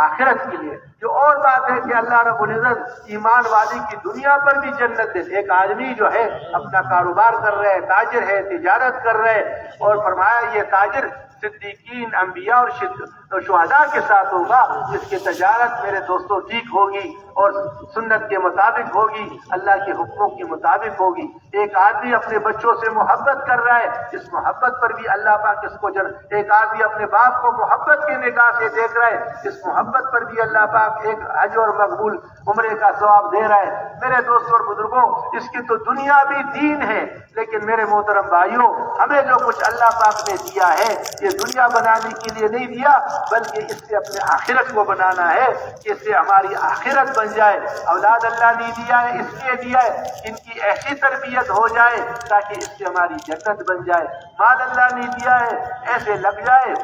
آخرت کے لیے۔ جو اور بات ہے کہ اللہ رب العزت ایمان والی کی دنیا پر بھی جنت دے۔ ایک آدمی جو ہے اپنا کاروبار کر رہے ہے، تاجر ہے، تجارت کر رہے، اور فرمایا یہ تاجر صدیقین، انبیاء اور شہداء کے ساتھ ہوگا، جس کی تجارت میرے دوستوں ٹھیک ہوگی اور سنت کے مطابق ہوگی، اللہ کے حکموں کے مطابق ہوگی۔ ایک آدمی اپنے بچوں سے محبت کر رہا ہے، اس محبت پر بھی اللہ پاک اس کو ایک آدمی اپنے باپ کو محبت کی نگاہ سے دیکھ رہا ہے، اس محبت پر بھی اللہ پاک ایک حج اور مقبول عمرے کا ثواب دے رہا ہے۔ میرے دوستوں اور بزرگوں، اس کی تو دنیا بھی دین ہے، لیکن میرے محترم بھائیوں، ہمیں جو کچھ اللہ پاک نے دیا ہے یہ دنیا بنانے کے لیے نہیں دیا، بلکہ اس سے اپنے آخرت کو بنانا ہے، کہ اس سے ہماری آخرت بن جائے۔ اولاد اللہ نے دیا ہے، اس لیے دیا ہے ان کی ایسی تربیت ہو جائے تاکہ اس سے ہماری جنت بن جائے۔ مال اللہ نے دیا ہے ایسے لگ جائے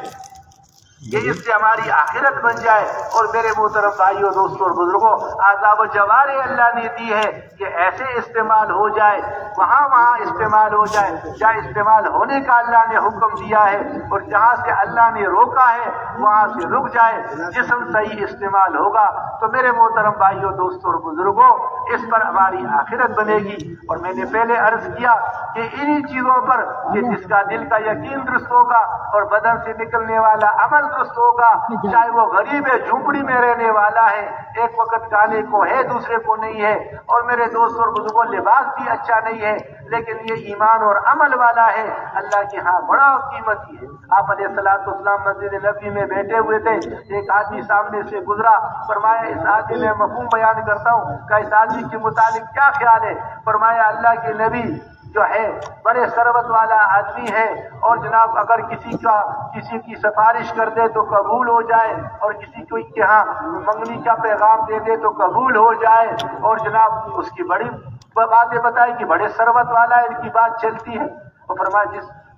کہ اس سے ہماری آخرت بن جائے۔ اور میرے محترم بھائیوں، دوستوں اور بزرگوں، آداب و جوارح اللہ نے دی ہے کہ ایسے استعمال ہو جائے، وہاں استعمال ہو جائے جہاں استعمال ہونے کا اللہ نے حکم دیا ہے، اور جہاں سے اللہ نے روکا ہے وہاں سے رک جائے، جسم صحیح استعمال ہوگا تو میرے محترم بھائیوں، دوستوں اور بزرگوں، اس پر ہماری آخرت بنے گی۔ اور میں نے پہلے عرض کیا کہ انہی چیزوں پر کہ جس کا دل کا یقین درست ہوگا اور بدن سے نکلنے والا عمل درست ہوگا، چاہے وہ غریب ہے، جھونپڑی میں رہنے والا ہے، ایک وقت کھانے کو ہے دوسرے کو نہیں ہے، اور میرے دوستوں اور بزرگوں لباس بھی اچھا نہیں ہے، لیکن یہ ایمان اور عمل والا ہے، اللہ کے ہاں بڑا قیمتی ہے۔ آپ علیہ الصلوۃ والسلام مسجد نبوی میں بیٹھے ہوئے تھے، ایک آدمی سامنے سے گزرا، فرمایا اس آدمی میں مفہوم بیان کرتا ہوں کہ اس آدمی کے متعلق کیا خیال ہے؟ فرمایا اللہ کے نبی جو ہے بڑے ثروت والا آدمی ہے، اور جناب اگر کسی کی سفارش کر دے تو قبول ہو جائے، اور کسی کو یہاں منگنی کا پیغام دے دے تو قبول ہو جائے، اور جناب اس کی بڑی باتیں بتائی کہ بڑے ثروت والا ہے، ان کی بات چلتی ہے۔ اور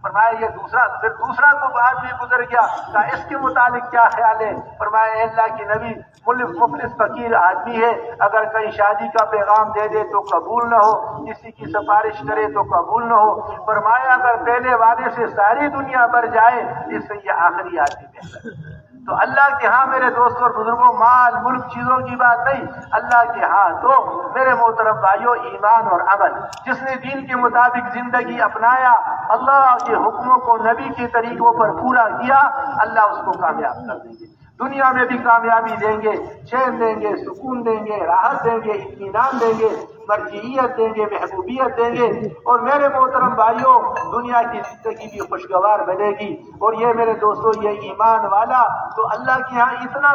فرمایا یہ دوسرا تو آدمی گزر گیا، کہا اس کے متعلق کیا خیال ہے؟ فرمایا اے اللہ کے نبی مفلس فقیر آدمی ہے، اگر کہیں شادی کا پیغام دے دے تو قبول نہ ہو، کسی کی سفارش کرے تو قبول نہ ہو۔ فرمایا اگر پہلے والے سے ساری دنیا بھر جائے اس سے یہ آخری آدمی بہتر۔ تو اللہ کے ہاں میرے دوستوں اور بزرگوں، مال ملک چیزوں کی بات نہیں، اللہ کے ہاں تو میرے محترم بھائیوں ایمان اور عمل، جس نے دین کے مطابق زندگی اپنایا، اللہ کے حکموں کو نبی کے طریقوں پر پورا کیا، اللہ اس کو کامیاب کر دیں گے، دنیا میں بھی کامیابی دیں گے، چین دیں گے، سکون دیں گے، راحت دیں گے، اطمینان دیں گے، مرجعیت دیں گے، محبوبیت دیں گے، اور میرے محترم بھائیوں دنیا کی زندگی بھی خوشگوار بنے گی۔ اور یہ میرے دوستوں یہ ایمان والا تو اللہ کے ہاں اتنا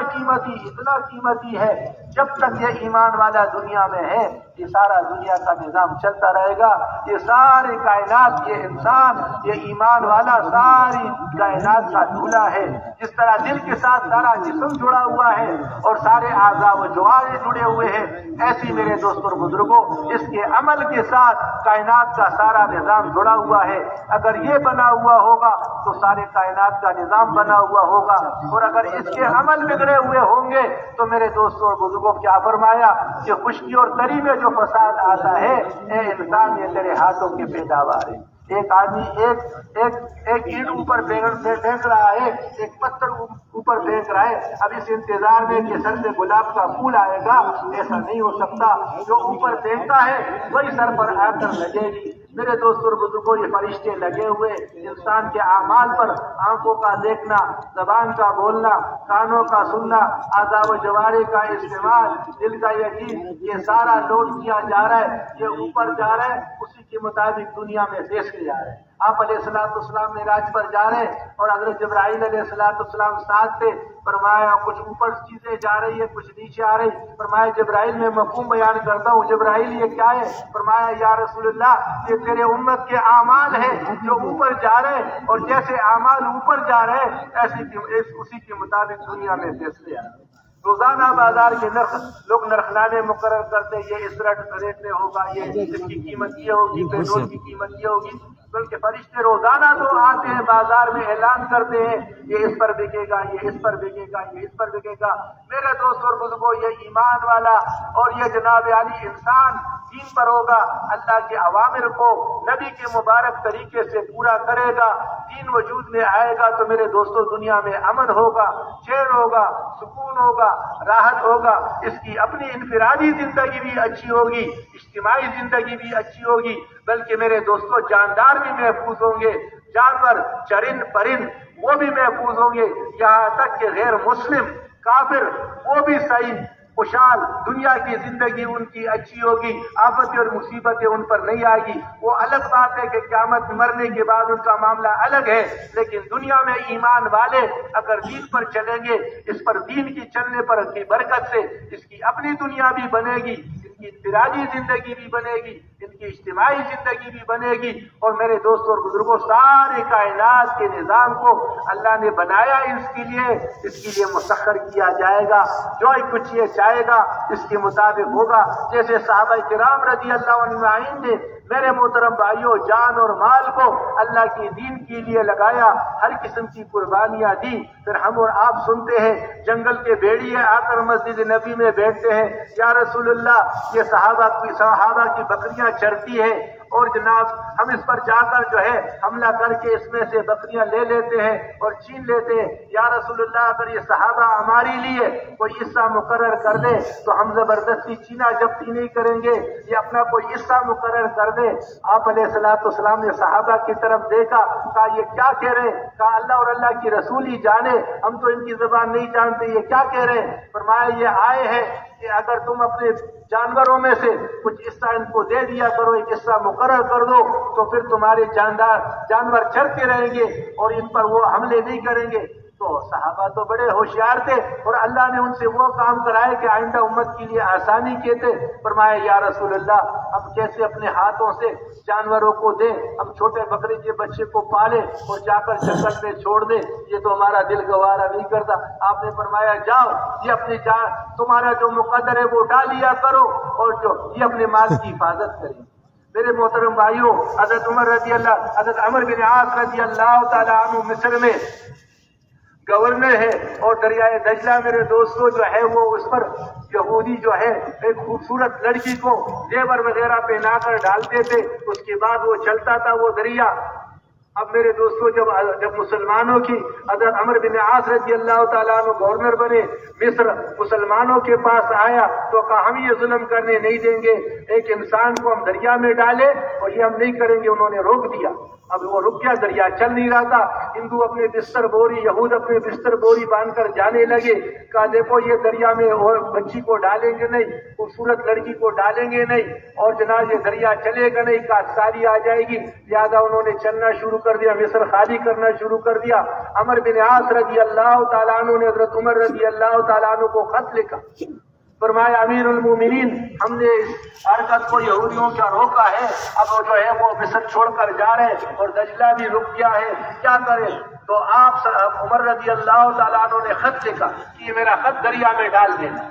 قیمتی ہے، جب تک یہ ایمان والا دنیا میں ہے یہ سارا دنیا کا نظام چلتا رہے گا، یہ ساری کائنات، یہ انسان، یہ ایمان والا ساری کائنات کا دھولا ہے۔ جس طرح دل کے ساتھ سارا جسم جڑا ہوا ہے اور سارے اعضاء و جوارح جڑے ہوئے ہیں، ایسی میرے دوستوں اور بزرگوں اس کے عمل کے ساتھ کائنات کا سارا نظام جڑا ہوا ہے. اگر یہ بنا ہوا ہوگا تو سارے کائنات کا نظام بنا ہوا ہوگا, اور اگر اس کے عمل بگڑے ہوئے ہوں گے تو میرے دوستوں اور بزرگوں کیا فرمایا کہ خشکی اور تری میں جو فساد آتا ہے, اے انسان یہ تیرے ہاتھوں کی پیداوار ہے. ایک آدمی ایک اینٹ اوپر پھینک رہا ہے, ایک پتھر اوپر پھینک رہا ہے, اب اس انتظار میں کہ سر سے گلاب کا پھول آئے گا, ایسا نہیں ہو سکتا. جو اوپر پھینکتا ہے وہی سر پر آ کر لگے گی. میرے دوستوں اور بزرگوں, یہ فرشتے لگے ہوئے انسان کے اعمال پر, آنکھوں کا دیکھنا, زبان کا بولنا, کانوں کا سننا, اعضاء و جوارح کا استعمال, دل کا یقین, یہ سارا لوڈ کیا جا رہا ہے, یہ اوپر جا رہا ہے, اسی کے مطابق دنیا میں پیش کیا جا رہا ہے. آپ علیہ السلام معراج پر جا رہے ہیں اور حضرت جبرائیل علیہ السلام ساتھ تھے. فرمایا کچھ اوپر چیزیں جا رہی ہے, کچھ نیچے آ رہی. فرمایا جبرائیل میں مفہوم بیان کرتا ہوں, جبرائیل یہ کیا ہے؟ فرمایا یا رسول اللہ یہ تیرے امت کے اعمال ہیں جو اوپر جا رہے ہیں, اور جیسے اعمال اوپر جا رہے ہیں اسی کے مطابق دنیا میں فیصلے آ رہے ہیں. روزانہ بازار کے نرخ لوگ نرخلانے مقرر کرتے, یہ اس ریٹ میں ہوگا, یہ اس کی قیمت یہ ہوگی, پیٹرول کی قیمت یہ ہوگی. بلکہ فرشتے روزانہ تو آتے ہیں بازار میں, اعلان کرتے ہیں یہ اس پر بکے گا, یہ اس پر بکے گا, یہ اس پر بکے گا. میرے دوست اور بزرگوں, یہ ایمان والا اور یہ جناب عالی انسان دین پر ہوگا, اللہ کے اوامر کو نبی کے مبارک طریقے سے پورا کرے گا, دین وجود میں آئے گا, تو میرے دوستوں دنیا میں امن ہوگا, چین ہوگا, سکون ہوگا, راحت ہوگا. اس کی اپنی انفرادی زندگی بھی اچھی ہوگی, اجتماعی زندگی بھی اچھی ہوگی, بلکہ میرے دوستوں جاندار بھی محفوظ ہوں گے, جانور چرند پرند وہ بھی محفوظ ہوں گے, یہاں تک کہ غیر مسلم کافر وہ بھی صحیح خوشحال دنیا کی زندگی ان کی اچھی ہوگی, آفتیں اور مصیبتیں ان پر نہیں آئے گی. وہ الگ بات ہے کہ قیامت مرنے کے بعد ان کا معاملہ الگ ہے, لیکن دنیا میں ایمان والے اگر دین پر چلیں گے, اس پر دین کی چلنے پر کی برکت سے اس کی اپنی دنیا بھی بنے گی, ان کی انفرادی زندگی بھی بنے گی, ان کی اجتماعی زندگی بھی بنے گی. اور میرے دوستوں اور بزرگوں, سارے کائنات کے نظام کو اللہ نے بنایا اس کے لیے مسخر کیا جائے گا, جو کچھ یہ چاہے گا اس کے مطابق ہوگا. جیسے صحابہ کرام رضی اللہ عنہ اجمعین نے میرے محترم بھائیوں جان اور مال کو اللہ کی دین کے لیے لگایا, ہر قسم کی قربانیاں دی. پھر ہم اور آپ سنتے ہیں جنگل کے بھیڑیے آ کر مسجد نبی میں بیٹھتے ہیں, یا رسول اللہ یہ صحابہ کی بکریاں چرتی ہیں, اور جناب ہم اس پر جا کر جو ہے حملہ کر کے اس میں سے بکریاں لے لیتے ہیں اور چھین لیتے ہیں. یا رسول اللہ اگر یہ صحابہ ہمارے لیے کوئی حصہ مقرر کر دے تو ہم زبردستی چھینا جبتی نہیں کریں گے, یہ اپنا کوئی حصہ مقرر کر دے. آپ علیہ السلام نے صحابہ کی طرف دیکھا, کہا یہ کیا کہہ رہے ہیں؟ کہا اللہ اور اللہ کی رسول ہی جانے, ہم تو ان کی زبان نہیں جانتے, یہ کیا کہہ رہے ہیں؟ فرمایا یہ آئے ہیں کہ اگر تم اپنے جانوروں میں سے کچھ حصہ ان کو دے دیا کرو, ایک حصہ مقرر کر دو, تو پھر تمہارے جانور چرتے رہیں گے اور ان پر وہ حملے نہیں کریں گے. تو صحابہ تو بڑے ہوشیار تھے اور اللہ نے ان سے وہ کام کرائے کہ آئندہ امت کے لیے آسانی کہتے. فرمایا یا رسول اللہ ہم کیسے اپنے ہاتھوں سے جانوروں کو دیں, ہم چھوٹے بکری کے بچے کو پالے اور جا کر جنگل میں چھوڑ دیں, یہ تو ہمارا دل گوارا نہیں کرتا. آپ نے فرمایا جاؤ یہ اپنی تمہارا جو مقدر ہے وہ ڈال لیا کرو, اور جو یہ اپنے مال کی حفاظت کریں. میرے محترم بھائیوں, حضرت عمر بن عاص رضی اللہ تعالیٰ عنہ مصر میں گورنر ہے, اور دریائے دجلہ میرے دوستوں جو ہے وہ اس پر یہودی جو ہے ایک خوبصورت لڑکی کو زیور وغیرہ پہنا کر ڈالتے تھے, اس کے بعد وہ چلتا تھا وہ دریا. اب میرے دوستوں جب مسلمانوں کی حضرت عمر بن عاص رضی اللہ تعالیٰ عنہ گورنر بنے مصر, مسلمانوں کے پاس آیا تو کہا ہم یہ ظلم کرنے نہیں دیں گے, ایک انسان کو ہم دریا میں ڈالے اور یہ ہم نہیں کریں گے. انہوں نے روک دیا. اب وہ رک گیا, دریا چل نہیں رہا تھا. ہندو اپنے بستر بوری, یہود اپنے بستر بوری باندھ کر جانے لگے. کہا دیکھو یہ دریا میں اور بچی کو ڈالیں گے نہیں, خوبصورت لڑکی کو ڈالیں گے نہیں, اور جناب یہ دریا چلے گا نہیں, کاشتکاری آ جائے گی. لہٰذا انہوں نے چلنا شروع کر دیا, مصر خالی کرنا شروع کر دیا. عمر بن عاص رضی اللہ تعالیٰ عنہ نے حضرت عمر رضی اللہ تعالیٰ عنہ کو خط لکھا. فرمایا امیر المومنین ہم نے اس حرکت کو یہودیوں کا روکا ہے, اب وہ جو ہے وہ مصر چھوڑ کر جا رہے ہیں اور دجلہ بھی رک گیا ہے, کیا کریں؟ تو آپ عمر رضی اللہ تعالیٰ عنہ نے خط لکھا کہ یہ میرا خط دریا میں ڈال دینا.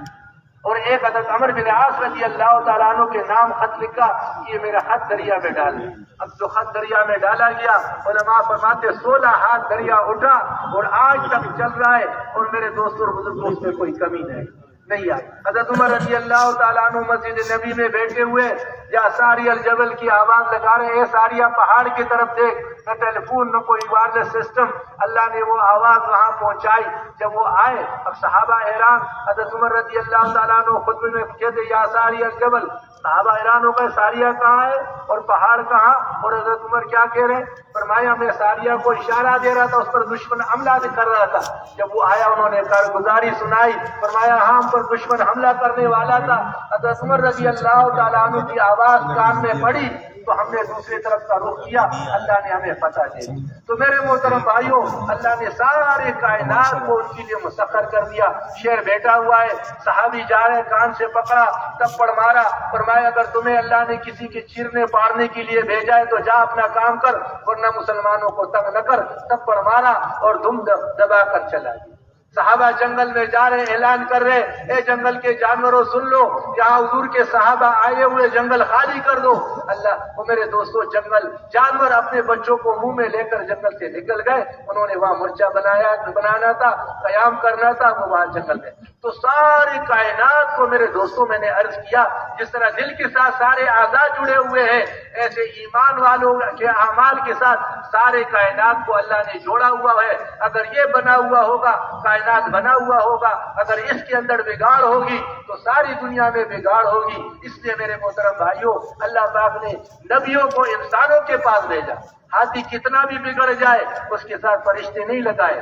اور ایک حضرت عمر بن عاص رضی اللہ تعالیٰ عنہ کے نام خط لکھا، یہ میرا خط دریا میں ڈال دیں۔ اب جو خط دریا میں ڈالا گیا، علماء فرماتے 16 ہاتھ دریا اٹھا اور آج تک چل رہا ہے، اور میرے دوستوں اور بزرگوں اس میں کوئی کمی نہیں آئی۔ حضرت عمر رضی اللہ تعالیٰ عنہ مسجد نبی میں بیٹھے ہوئے یا ساری الجبل کی آواز لگا رہے ہیں، ساریہ پہاڑ کی طرف دیکھ، نہ ٹیلی فون نہ کوئی وائرلیس سسٹم، اللہ نے وہ آواز وہاں پہنچائی۔ جب وہ آئے، اب صحابہ حیران، حضرت عمر رضی اللہ تعالیٰ عنہ خطبے میں کہتے یا ساری الجبل، صحابہ حیران ہو گئے، ساریہ کہاں ہے اور پہاڑ کہاں؟ اور حضرت عمر کیا کہہ رہے ہیں؟ فرمایا میں ساریہ کو اشارہ دے رہا تھا، اس پر دشمن حملہ کر رہا تھا۔ جب وہ آیا انہوں نے کارگزاری سنائی، فرمایا ہاں ہم پر دشمن حملہ کرنے والا تھا۔ حضرت عمر رضی اللہ تعالیٰ عنہ کی آواز کان میں پڑی تو ہم نے دوسری طرف کا رخ کیا، اللہ نے ہمیں فتح دے دی۔ تو میرے محترم بھائیوں، اللہ نے سارے کائنات کو ان کے لیے مسخر کر دیا۔ شیر بیٹھا ہوا ہے، صحابی جا رہے، کان سے پکڑا، تھپڑ مارا، فرمایا اگر تمہیں اللہ نے کسی کے چیرنے پاڑنے کے لیے بھیجا ہے تو جا اپنا کام کر، ورنہ مسلمانوں کو تنگ نہ کر۔ تھپڑ مارا اور دم دبا کر چلا گیا۔ صحابہ جنگل میں جا رہے، اعلان کر رہے، اے جنگل کے جانوروں سن لو، یہاں حضور کے صحابہ آئے ہوئے، جنگل خالی کر دو۔ اللہ وہ میرے دوستوں، جنگل جانور اپنے بچوں کو منہ میں لے کر جنگل سے نکل گئے۔ انہوں نے وہاں مرچہ بنانا تھا، قیام کرنا تھا، وہ وہاں جنگل میں۔ تو ساری کائنات کو میرے دوستوں میں نے عرض کیا، جس طرح دل کے ساتھ سارے اعضاء جڑے ہوئے ہیں، ایسے ایمان والوں کے اعمال کے ساتھ سارے کائنات کو اللہ نے جوڑا ہوا ہے۔ اگر یہ بنا ہوا ہوگا، کائنات بنا ہوا ہوگا، اگر اس کے اندر بگاڑ ہوگی تو ساری دنیا میں بگاڑ ہوگی۔ اس لیے میرے محترم بھائیوں، اللہ پاک نے نبیوں کو انسانوں کے پاس بھیجا۔ ہاتھی کتنا بھی بگڑ جائے اس کے ساتھ فرشتے نہیں لگائے،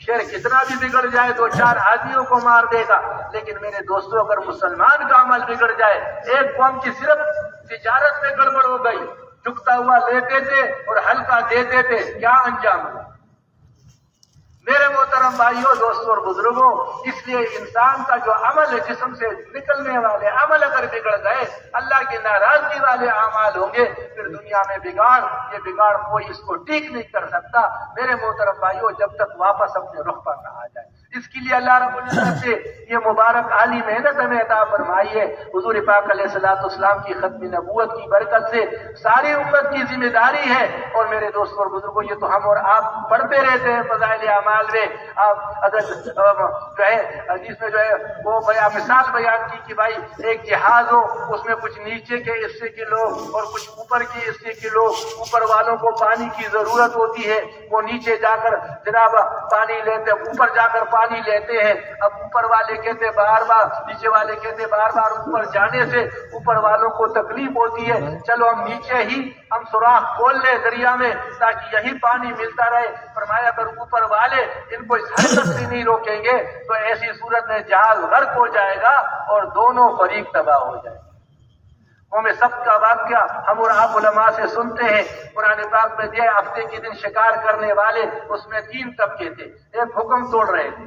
شیر کتنا بھی بگڑ جائے 2-4 آدمیوں کو مار دے گا، لیکن میرے دوستوں اگر مسلمان کا عمل بگڑ جائے، ایک قوم کی صرف تجارت میں گڑبڑ ہو گئی، جھکتا ہوا لیتے تھے اور ہلکا دیتے تھے، کیا انجام ہوا؟ میرے محترم بھائیوں، دوستوں اور بزرگوں، اس لیے انسان کا جو عمل ہے، جسم سے نکلنے والے عمل اگر بگڑ گئے، اللہ کی ناراضگی والے اعمال ہوں گے، پھر دنیا میں بگاڑ، یہ بگاڑ کوئی اس کو ٹھیک نہیں کر سکتا۔ میرے محترم بھائیوں، جب تک واپس اپنے رخ پر نہ آ جائے، اس کے لیے اللہ رب العزت سے یہ مبارک عالی محنت ہمیں عطا فرمائی ہے۔ حضور پاک علیہ الصلوۃ والسلام کی ختم نبوت کی برکت سے ساری امت کی ذمہ داری ہے۔ اور میرے دوستوں اور بزرگوں، یہ تو ہم اور آپ پڑھتے رہتے ہیں فضائل اعمال میں۔ آپ اگر جو ہے حدیث میں جو ہے وہ مثال بیان کی کہ بھائی ایک جہاز ہو، اس میں کچھ نیچے کے حصے کے لوگ اور کچھ اوپر کے حصے کے لوگ، اوپر والوں کو پانی کی ضرورت ہوتی ہے، وہ نیچے جا کر جناب پانی لیتے، اوپر جا کر پانی لیتے ہیں۔ اب اوپر والے کہتے بار بار، نیچے والے کہتے بار بار، اوپر جانے سے اوپر والوں کو تکلیف ہوتی ہے، چلو ہم نیچے ہی ہم سوراخ کھول لیں دریا میں تاکہ یہی پانی ملتا رہے۔ فرمایا اگر اوپر والے ان کو اس حرکت سے نہیں روکیں گے تو ایسی صورت میں جہاز غرق ہو جائے گا اور دونوں فریق تباہ ہو جائے گا۔ ہمیں سب کا واقعہ ہم اور آپ علماء سے سنتے ہیں، قرآن پاک میں دیا ہفتے کے دن شکار کرنے والے، اس میں 3 طبقے تھے، ایک حکم توڑ رہے تھے،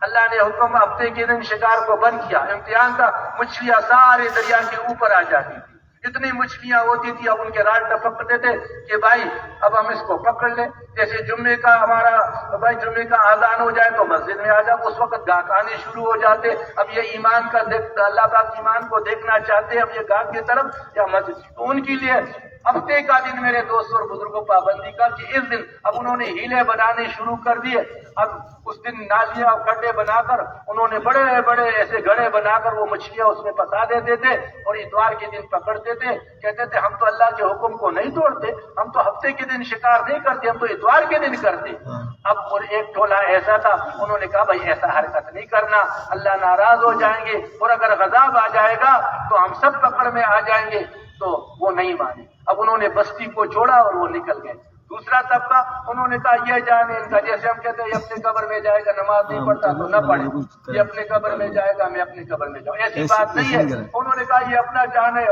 اللہ نے حکم ہفتے کے دن شکار کو بند کیا، امتحان تھا، مچھلیاں سارے دریا کے اوپر آ جاتی تھی، اتنی مچھلیاں ہوتی تھی، اب ان کے راڈ ٹپکتے تھے کہ بھائی اب ہم اس کو پکڑ لیں۔ جیسے جمعے کا ہمارا بھائی جمعے کا اذان ہو جائے تو مسجد میں آ جاؤ، اس وقت گاہک آنے شروع ہو جاتے۔ اب یہ ایمان کا اللہ پاک ایمان کو دیکھنا چاہتے، اب یہ گاہک کی طرف یا مسجد، تو ان کے لیے ہفتے کا دن میرے دوستوں اور بزرگوں پابندی کا کہ اس دن اب انہوں نے ہیلے بنانے شروع کر دیے۔ اب اس دن نالیاں اور گڈھے بنا کر انہوں نے بڑے بڑے ایسے گڑھے بنا کر وہ مچھلیاں اس میں پھنسا دیتے تھے اور اتوار کے دن پکڑتے تھے، کہتے تھے ہم تو اللہ کے حکم کو نہیں توڑتے، ہم تو ہفتے کے دن شکار نہیں کرتے، ہم تو اتوار کے دن کرتے۔ اب اور ایک ٹولہ ایسا تھا، انہوں نے کہا بھائی ایسا حرکت نہیں کرنا، اللہ ناراض ہو جائیں گے اور اگر غضب آ جائے گا تو ہم سب پکڑ میں آ جائیں گے، تو وہ نہیں مانے۔ اب انہوں نے بستی کو چھوڑا اور وہ نکل گئے۔ دوسرا طبقہ انہوں نے کہا یہ جانے ان کا، جیسے ہم کہتے ہیں یہ اپنے قبر میں جائے گا، نماز نہیں پڑھتا تو نہ پڑھے، یہ اپنے قبر میں جائے گا، میں اپنے قبر میں جاؤں، ایسی بات نہیں ہے۔ انہوں نے کہا یہ اپنا جان ہے،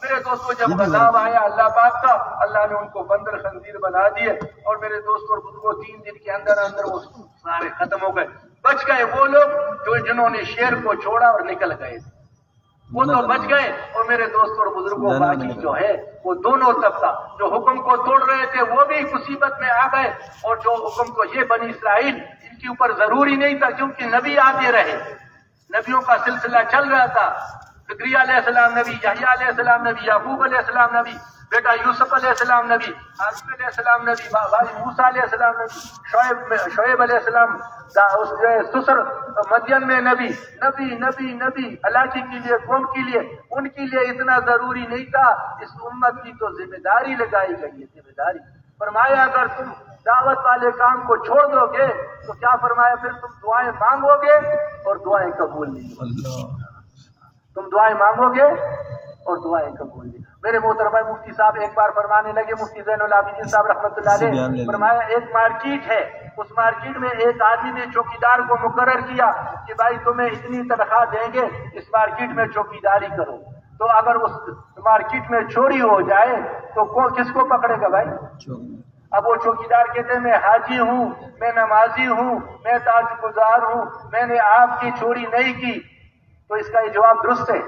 میرے دوستوں جب غضب آیا اللہ پاک کا، اللہ نے ان کو بندر خنزیر بنا دیے اور میرے دوستوں اور بزرگوں 3 دن کے اندر اندر وہ سارے ختم ہو گئے۔ بچ گئے وہ لوگ جنہوں نے شیر کو چھوڑا اور نکل گئے، وہ تو بچ گئے۔ اور میرے دوستوں اور بزرگوں باقی جو ہے وہ دونوں طبقہ جو حکم کو توڑ رہے تھے وہ بھی مصیبت میں آ گئے، اور جو حکم کو یہ بنی اسرائیل ان کے اوپر ضروری نہیں تھا کیونکہ نبی آتے رہے، نبیوں کا سلسلہ چل رہا تھا. زکریا علیہ السلام نبی، یحییٰ علیہ السلام نبی، یعقوب علیہ السلام نبی، بیٹا یوسف علیہ السلام نبی، ہارون علیہ السلام نبی، بھائی موسیٰ علیہ السلام نبی، شعیب علیہ السلام سسر مدین میں نبی نبی نبی نبی علاقے کے لیے، قوم کے لیے. ان کے لیے اتنا ضروری نہیں تھا. اس امت کی تو ذمہ داری لگائی گئی ہے، ذمہ داری. فرمایا اگر تم دعوت والے کام کو چھوڑ دو گے تو کیا فرمایا، پھر تم دعائیں مانگو گے اور دعائیں قبول نہیں ہوگی. تم دعائیں مانگو گے اور دعائیں قبول نہیں. میرے محترم مفتی صاحب ایک بار فرمانے لگے، مفتی زین العابدین صاحب رحمۃ اللہ علیہ، فرمایا ایک مارکیٹ ہے، اس مارکیٹ میں ایک آدمی نے چوکیدار کو مقرر کیا کہ بھائی تمہیں اتنی تنخواہ دیں گے، اس مارکیٹ میں چوکیداری کرو. تو اگر اس مارکیٹ میں چوری ہو جائے تو کس کو پکڑے گا بھائی؟ اب وہ چوکیدار کہتے ہیں میں حاجی ہوں، میں نمازی ہوں، میں تاج گزار ہوں، میں نے آپ کی چوری نہیں کی. تو اس کا یہ جواب درست ہے؟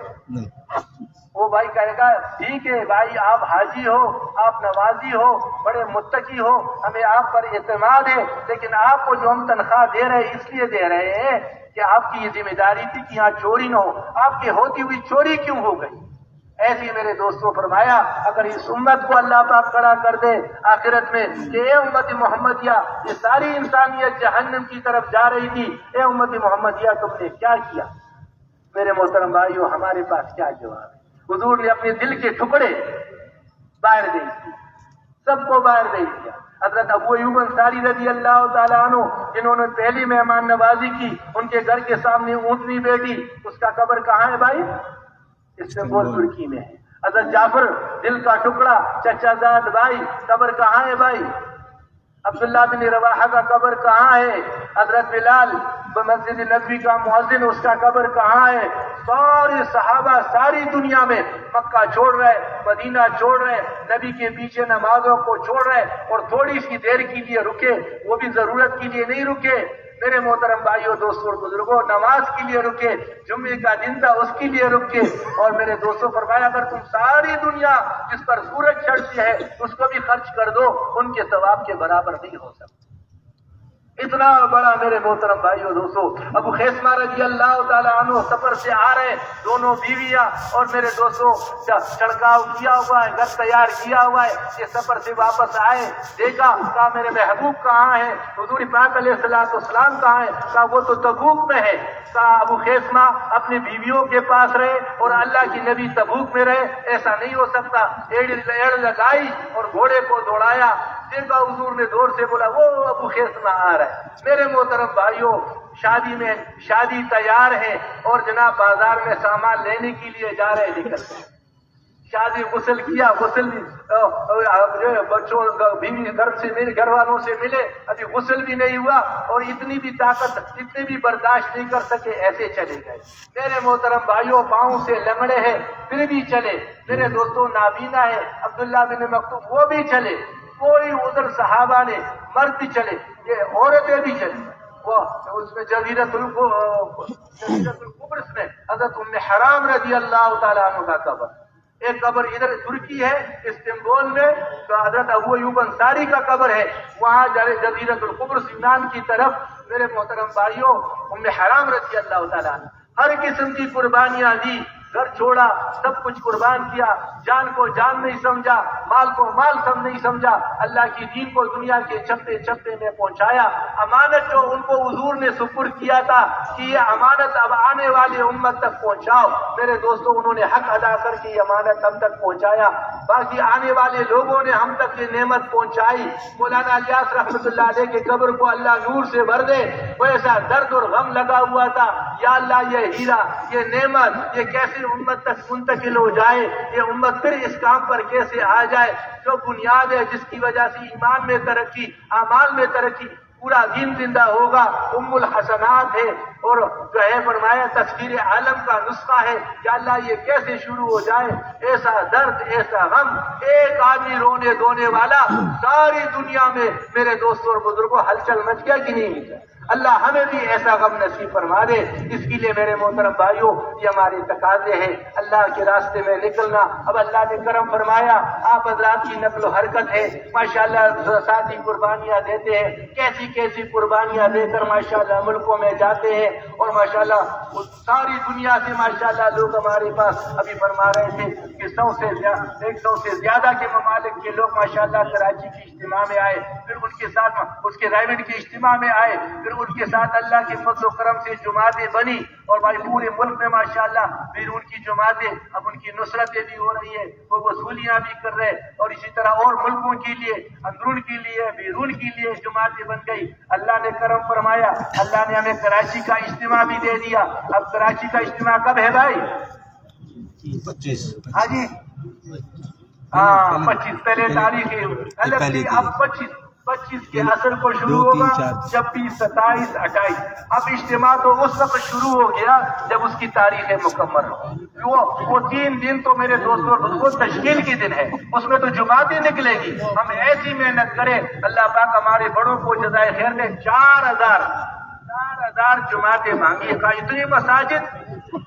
وہ بھائی کہے گا ٹھیک ہے بھائی، آپ حاجی ہو، آپ نمازی ہو، بڑے متقی ہو، ہمیں آپ پر اعتماد ہے، لیکن آپ کو جو ہم تنخواہ دے رہے ہیں اس لیے دے رہے ہیں کہ آپ کی یہ ذمہ داری تھی کہ یہاں چوری نہ ہو. آپ کی ہوتی ہوئی چوری کیوں ہو گئی؟ ایسی میرے دوستوں فرمایا اگر اس امت کو اللہ پاک کھڑا کر دے آخرت میں کہ اے امت محمدیہ، یہ ساری انسانیت جہنم کی طرف جا رہی تھی، اے امت محمدیہ تم نے کیا کیا؟ میرے محترم بھائیو، ہمارے پاس کیا جواب ہے؟ حضور نے اپنے دل کے ٹکڑے باہر دے دیے، سب کو باہر دے دیا. حضرت ابو ایوب انصاری رضی اللہ تعالیٰ عنہ جنہوں نے پہلی مہمان نوازی کی، ان کے گھر کے سامنے اونٹنی بیٹھی، اس کا قبر کہاں ہے بھائی؟ استنبول ترکی میں ہے. حضرت جعفر دل کا ٹکڑا چچا زاد بھائی، قبر کہاں ہے بھائی؟ عبداللہ بن رواحہ کا قبر کہاں ہے؟ حضرت بلال مسجد نبوی کا مؤذن، اس کا قبر کہاں ہے؟ سارے صحابہ ساری دنیا میں مکہ چھوڑ رہے، مدینہ چھوڑ رہے، نبی کے پیچھے نمازوں کو چھوڑ رہے اور تھوڑی سی دیر کے لیے رکے، وہ بھی ضرورت کے لیے نہیں رکے. میرے محترم بھائیوں، دوستوں اور بزرگوں، نماز کے لیے رکے، جمعے کا دن تھا اس کے لیے رکے. اور میرے دوستوں فرمایا اگر تم ساری دنیا جس پر سورج چڑھتی ہے اس کو بھی خرچ کر دو، ان کے ثواب کے برابر نہیں ہو سکتا. اتنا بڑا میرے محترم بھائیوں دوستوں. ابو خیثمہ رضی اللہ تعالیٰ عنہ سفر سے آ رہے، دونوں بیویاں اور میرے دوستوں چھڑکاؤ کیا ہوا ہے، گھر تیار کیا ہوا ہے. یہ سفر سے واپس آئے، دیکھا کہا میرے محبوب کہاں ہے؟ حضور پاک علیہ السلام کہاں ہے؟ کہا وہ تو تبوک میں ہے. کہا ابو خیثمہ اپنی بیویوں کے پاس رہے اور اللہ کی نبی تبوک میں رہے، ایسا نہیں ہو سکتا. ایڑ لگائی اور گھوڑے کو دوڑایا. پھر کا حضور نے دور سے بولا وہ ابو خیثمہ آ رہا ہے. میرے محترم بھائیوں، شادی تیار ہے اور جناب بازار میں سامان لینے کے لیے جا رہے، نکل شادی غسل کیا، غسل بچوں بیوی گھر والوں سے ملے، ابھی غسل بھی نہیں ہوا اور اتنی بھی طاقت، اتنی بھی برداشت نہیں کر سکے، ایسے چلے گئے. میرے محترم بھائیوں، پاؤں سے لنگڑے ہیں پھر بھی چلے. میرے دوستوں نابینا ہے عبداللہ بن مکتوم، وہ بھی چلے. کوئی ادھر صحابہ نے مرد بھی چلے، یہ عورتیں بھی چلی. وہ اس میں جزیرۃ القبرص میں حضرت ام حرام رضی اللہ تعالیٰ عنہ کا قبر. ایک قبر ادھر ترکی ہے استنبول میں، تو حضرت ابو ایوب انصاری کا قبر ہے وہاں جزیرۃ القبرص یونان کی طرف. میرے محترم بھائیوں، ام حرام رضی اللہ تعالیٰ عنہ ہر قسم کی قربانیاں دی، گھر چھوڑا، سب کچھ قربان کیا، جان کو جان نہیں سمجھا، مال کو مال سب نہیں سمجھا، اللہ کی دین کو دنیا کے چپے چپے میں پہنچایا. امانت جو ان کو حضور نے سپرد کیا تھا کہ یہ امانت اب آنے والے امت تک پہنچاؤ، میرے دوستوں انہوں نے حق ادا کر کے یہ امانت ہم تک پہنچایا. باقی آنے والے لوگوں نے ہم تک یہ نعمت پہنچائی. مولانا الیاس رحمۃ اللہ علیہ کے قبر کو اللہ نور سے بھر دے، وہ ایسا درد اور غم لگا ہوا تھا، یا اللہ یہ ہیرا، یہ نعمت، یہ کیسے امت تک منتقل ہو جائے، یہ امت پھر اس کام پر کیسے آ جائے. جو بنیاد ہے جس کی وجہ سے ایمان میں ترقی، اعمال میں ترقی، پورا دین زندہ ہوگا، ام الحسنات ہے اور جو ہے فرمایا تسخیر عالم کا نسخہ ہے. یا اللہ یہ کیسے شروع ہو جائے، ایسا درد، ایسا غم، ایک آدمی رونے دھونے والا ساری دنیا میں. میرے دوستوں اور بزرگوں ہلچل مچ گیا کہ نہیں مچا؟ اللہ ہمیں بھی ایسا غم نصیب فرما دے. اس کے لیے میرے محترم بھائیوں یہ ہمارے تقاضے ہیں، اللہ کے راستے میں نکلنا. اب اللہ نے کرم فرمایا، آپ حضرات کی نقل و حرکت ہے ماشاءاللہ، ساتھی قربانیاں دیتے ہیں، کیسی کیسی قربانیاں دے کر ماشاءاللہ ملکوں میں جاتے ہیں. اور ماشاءاللہ ساری دنیا سے ماشاءاللہ لوگ ہمارے پاس ابھی فرما رہے تھے کہ 100 سے زیادہ کے ممالک کے لوگ ماشاءاللہ کراچی کی اجتماع میں آئے، پھر ان کے ساتھ اس کے رائمنڈ کی اجتماع میں آئے، پھر ان کے ساتھ اللہ کے فضل و کرم سے جماعتیں بنی، اور بھائی پورے ملک میں ماشاءاللہ بیرون کی جماعتیں اب ان کی نصرتیں بھی ہو رہی ہیں، وہ وصولیاں بھی کر رہے، اور اسی طرح اور ملکوں کے لیے، اندرون کے لیے، بیرون کے لیے جماعتیں بن گئی۔ اللہ نے کرم فرمایا، اللہ نے ہمیں کراچی کا اجتماع بھی دے دیا۔ اب کراچی کا اجتماع کب ہے بھائی؟ 25 ہاں جی، ہاں 25 پہلے تاریخ ہے، اب 25 کے اثر کو شروع ہوگا، 26 27 28۔ اب اجتماع تو اس وقت شروع ہو گیا جب اس کی تاریخیں مکمل ہو۔ وہ 3 دن تو میرے دوستوں وہ تشکیل کی دن ہے، اس میں تو جماعتیں نکلے گی۔ ہم ایسی محنت کریں، اللہ پاک ہمارے بڑوں کو جزائے خیر دے۔ 4,000 جماعتیں مانگی، اتنی مساجد،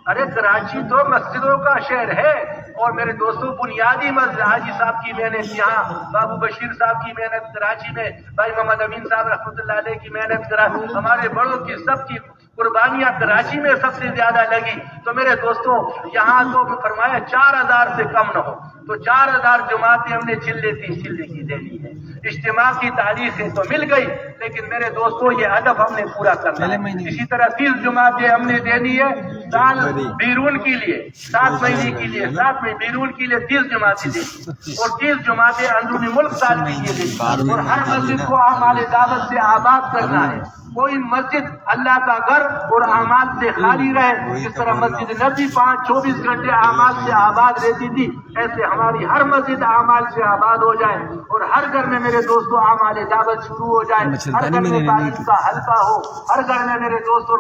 ارے کراچی تو مسجدوں کا شہر ہے۔ اور میرے دوستوں بنیادی مسجد حاجی صاحب کی محنت، یہاں بابو بشیر صاحب کی محنت کراچی میں، بھائی محمد امین صاحب رحمۃ اللہ علیہ کی محنت ہمارے بڑوں کی سب کی قربانیاں کراچی میں سب سے زیادہ لگی۔ تو میرے دوستوں یہاں تو فرمایا 4,000 سے کم نہ ہو، تو 4,000 جماعتیں ہم نے چلے کی دینی ہے۔ اجتماع کی تاریخیں تو مل گئی، لیکن میرے دوستوں یہ ہدف ہم نے پورا کرنا ہے۔ اسی طرح 30 جماعتیں ہم نے دینی ہے سال بیرون کے لیے، 7 مہینے کے لیے، 7 مہینے بیرون کے لیے 30 جماعتیں دینی، اور 30 جماعتیں اندرونی ملک سال کے لیے دینی، اور ہر مسجد کو اعمال دعوت سے آباد کرنا ہے۔ کوئی مسجد اللہ کا گھر اور اعمال سے خالی رہے، جس طرح مسجد نبی 24 گھنٹے اعمال سے آباد رہتی تھی، ایسے ہماری ہر مسجد اعمال سے آباد ہو جائے، اور ہر گھر میں میرے دوستوں اعمال دعوت شروع ہو جائے، ہر گھر میں تعلیم کا حلقہ ہو، ہر گھر میں میرے دوستوں